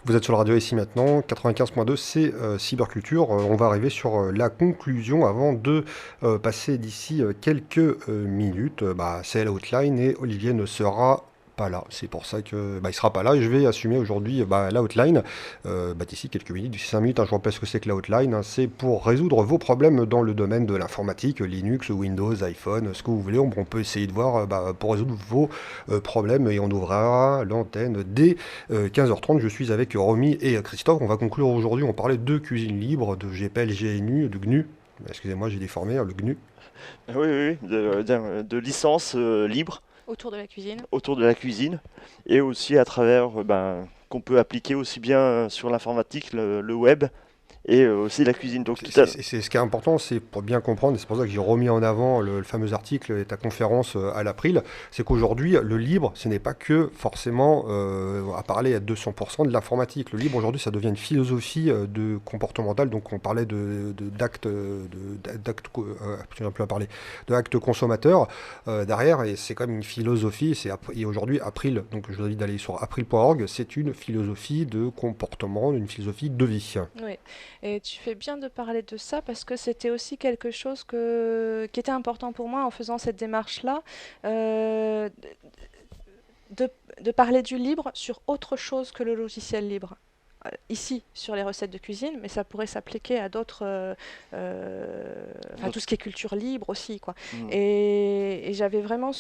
Vous êtes sur la radio ici maintenant, 95.2, c'est Cyberculture. On va arriver sur la conclusion avant de passer d'ici quelques minutes. C'est l'outline et Olivier ne sera pas là. C'est pour ça que il sera pas là et je vais assumer aujourd'hui l'outline. D'ici quelques minutes, d'ici 5 minutes, je vous rappelle ce que c'est que l'outline. C'est pour résoudre vos problèmes dans le domaine de l'informatique, Linux, Windows, iPhone, ce que vous voulez. On peut essayer de voir pour résoudre vos problèmes et on ouvrira l'antenne dès 15h30. Je suis avec Romy et Christophe. On va conclure aujourd'hui. On parlait de cuisine libre, de GPL, GNU, de GNU. Excusez-moi, j'ai déformé le GNU. Oui, de licence libre. Autour de la cuisine. Autour de la cuisine. Et aussi à travers, qu'on peut appliquer aussi bien sur l'informatique, le web, et aussi la cuisine. Donc, c'est ce qui est important, c'est pour bien comprendre, et c'est pour ça que j'ai remis en avant le fameux article et ta conférence à l'April, c'est qu'aujourd'hui, le libre, ce n'est pas que forcément à parler à 200% de l'informatique. Le libre, aujourd'hui, ça devient une philosophie de comportementale, donc on parlait d'actes consommateurs derrière, et c'est comme une philosophie, et aujourd'hui, April, donc je vous invite d'aller sur april.org, c'est une philosophie de comportement, une philosophie de vie. Oui. Et tu fais bien de parler de ça parce que c'était aussi quelque chose qui était important pour moi en faisant cette démarche-là, de parler du libre sur autre chose que le logiciel libre. Ici, sur les recettes de cuisine, mais ça pourrait s'appliquer à d'autres... tout ce qui est culture libre aussi, quoi. Et j'avais vraiment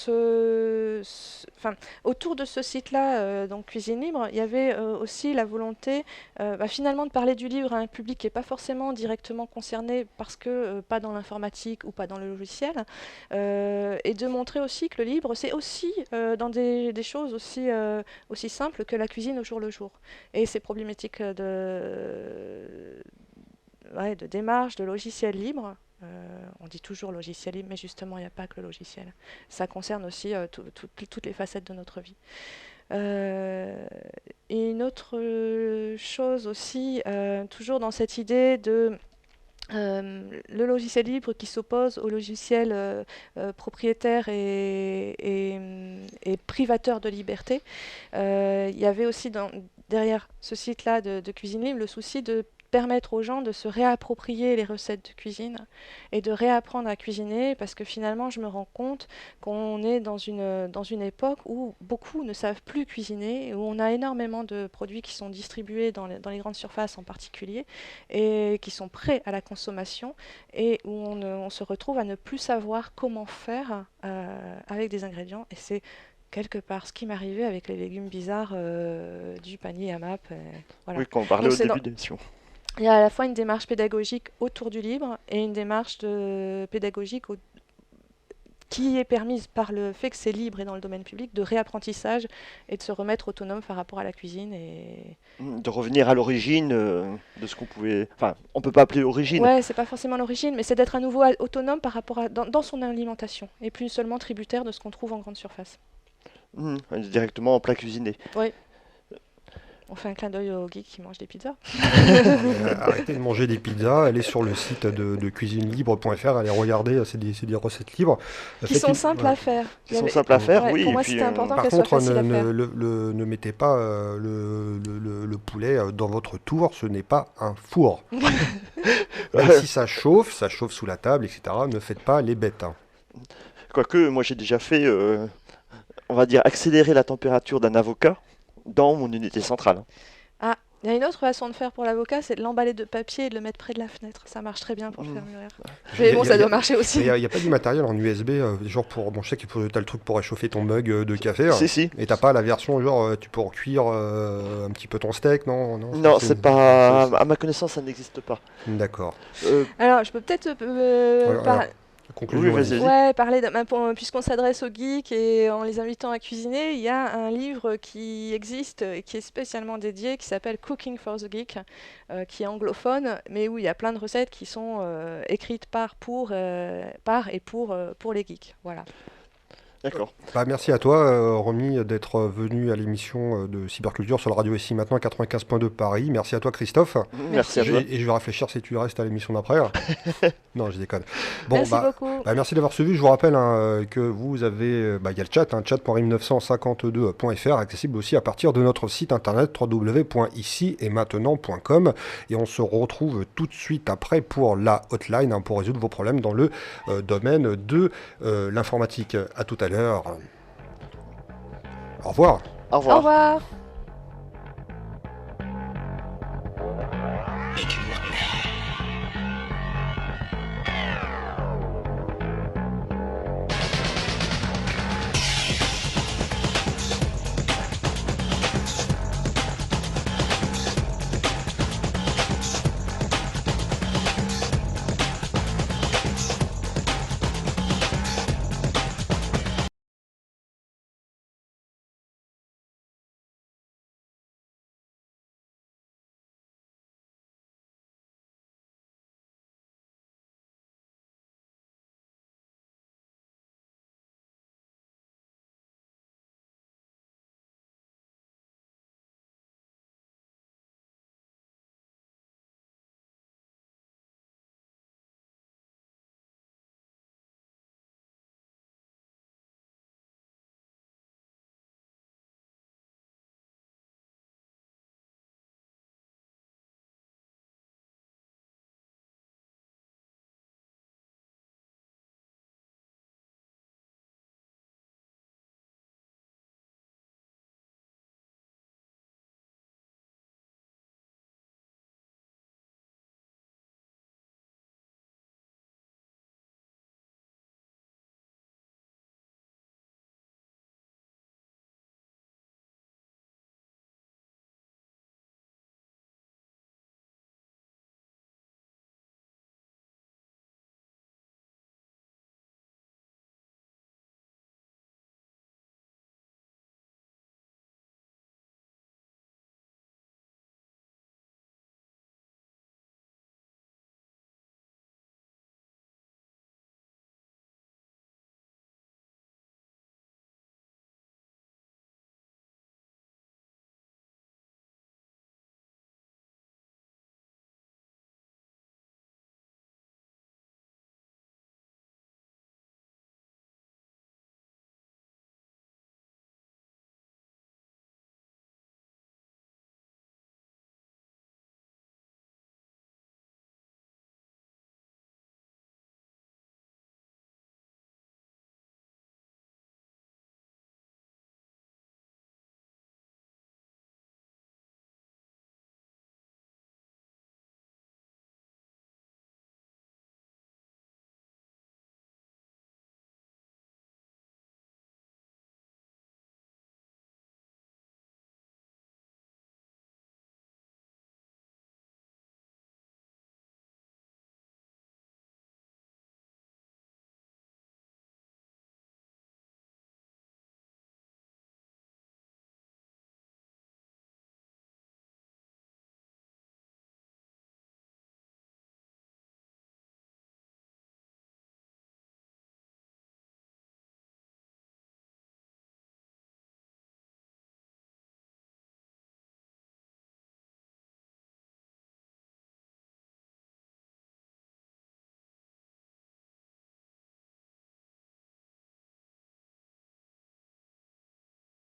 autour de ce site-là, donc Cuisine Libre, il y avait aussi la volonté, finalement, de parler du libre à un public qui n'est pas forcément directement concerné parce que pas dans l'informatique ou pas dans le logiciel, et de montrer aussi que le libre, c'est aussi dans des choses aussi simples que la cuisine au jour le jour. Et ces problématiques de démarche, de logiciels libres, on dit toujours logiciel libre, mais justement, il n'y a pas que le logiciel. Ça concerne aussi toutes les facettes de notre vie. Et une autre chose aussi, toujours dans cette idée de le logiciel libre qui s'oppose au logiciel propriétaire et privateur de liberté. Il y avait aussi derrière ce site-là de Cuisine Libre le souci de permettre aux gens de se réapproprier les recettes de cuisine et de réapprendre à cuisiner, parce que finalement je me rends compte qu'on est dans une époque où beaucoup ne savent plus cuisiner, où on a énormément de produits qui sont distribués dans les grandes surfaces en particulier et qui sont prêts à la consommation, et où on se retrouve à ne plus savoir comment faire avec des ingrédients, et c'est quelque part ce qui m'arrivait avec les légumes bizarres du panier AMAP. Voilà. Oui, quand on parlait Donc, au début de l'émission. Il y a à la fois une démarche pédagogique autour du libre et une démarche pédagogique qui est permise par le fait que c'est libre et dans le domaine public, de réapprentissage et de se remettre autonome par rapport à la cuisine. De revenir à l'origine de ce qu'on pouvait... Enfin, on ne peut pas appeler origine. Ouais, c'est pas forcément l'origine, mais c'est d'être à nouveau autonome par rapport dans son alimentation et plus seulement tributaire de ce qu'on trouve en grande surface. Directement en plat cuisiné. Oui. On fait un clin d'œil aux geeks qui mangent des pizzas. Arrêtez de manger des pizzas, allez sur le site de cuisinelibre.fr, allez regarder, c'est des recettes libres. Qui sont simples à faire. Qui sont simples à faire, ouais, oui. Pour moi, c'était important Par qu'elles soient contre, faciles à faire. ne mettez pas le poulet dans votre tour, ce n'est pas un four. Même si ça chauffe sous la table, etc. Ne faites pas les bêtes. Quoique, moi j'ai déjà fait, on va dire, accélérer la température d'un avocat dans mon unité centrale. Ah, il y a une autre façon de faire pour l'avocat, c'est de l'emballer de papier et de le mettre près de la fenêtre. Ça marche très bien pour le faire mûrir. Mais bon, ça doit marcher aussi. Il n'y a pas du matériel en USB, genre pour... Bon, je sais que tu as le truc pour réchauffer ton mug de café. Si. Et t'as pas la version, genre, tu peux en cuire un petit peu ton steak, non? Non, c'est pas... À ma connaissance, ça n'existe pas. D'accord. Alors, je peux peut-être... Conclusion. Oui, vas-y. Ouais, puisqu'on s'adresse aux geeks et en les invitant à cuisiner, il y a un livre qui existe et qui est spécialement dédié, qui s'appelle Cooking for the Geek, qui est anglophone, mais où il y a plein de recettes qui sont écrites par et pour les geeks. Voilà. D'accord. Merci à toi, Romy, d'être venu à l'émission de Cyberculture sur la radio SI maintenant 95.2 Paris. Merci à toi, Christophe. Merci à toi. Et je vais réfléchir si tu restes à l'émission d'après. Non, je déconne. Bon, merci beaucoup. Merci d'avoir suivi. Je vous rappelle que vous avez, il y a le chat, chat.rim952.fr, accessible aussi à partir de notre site internet www.ici-et-maintenant.com. Et on se retrouve tout de suite après pour la hotline, pour résoudre vos problèmes dans le domaine de l'informatique. À tout à l'heure. Au revoir. Au revoir. Au revoir.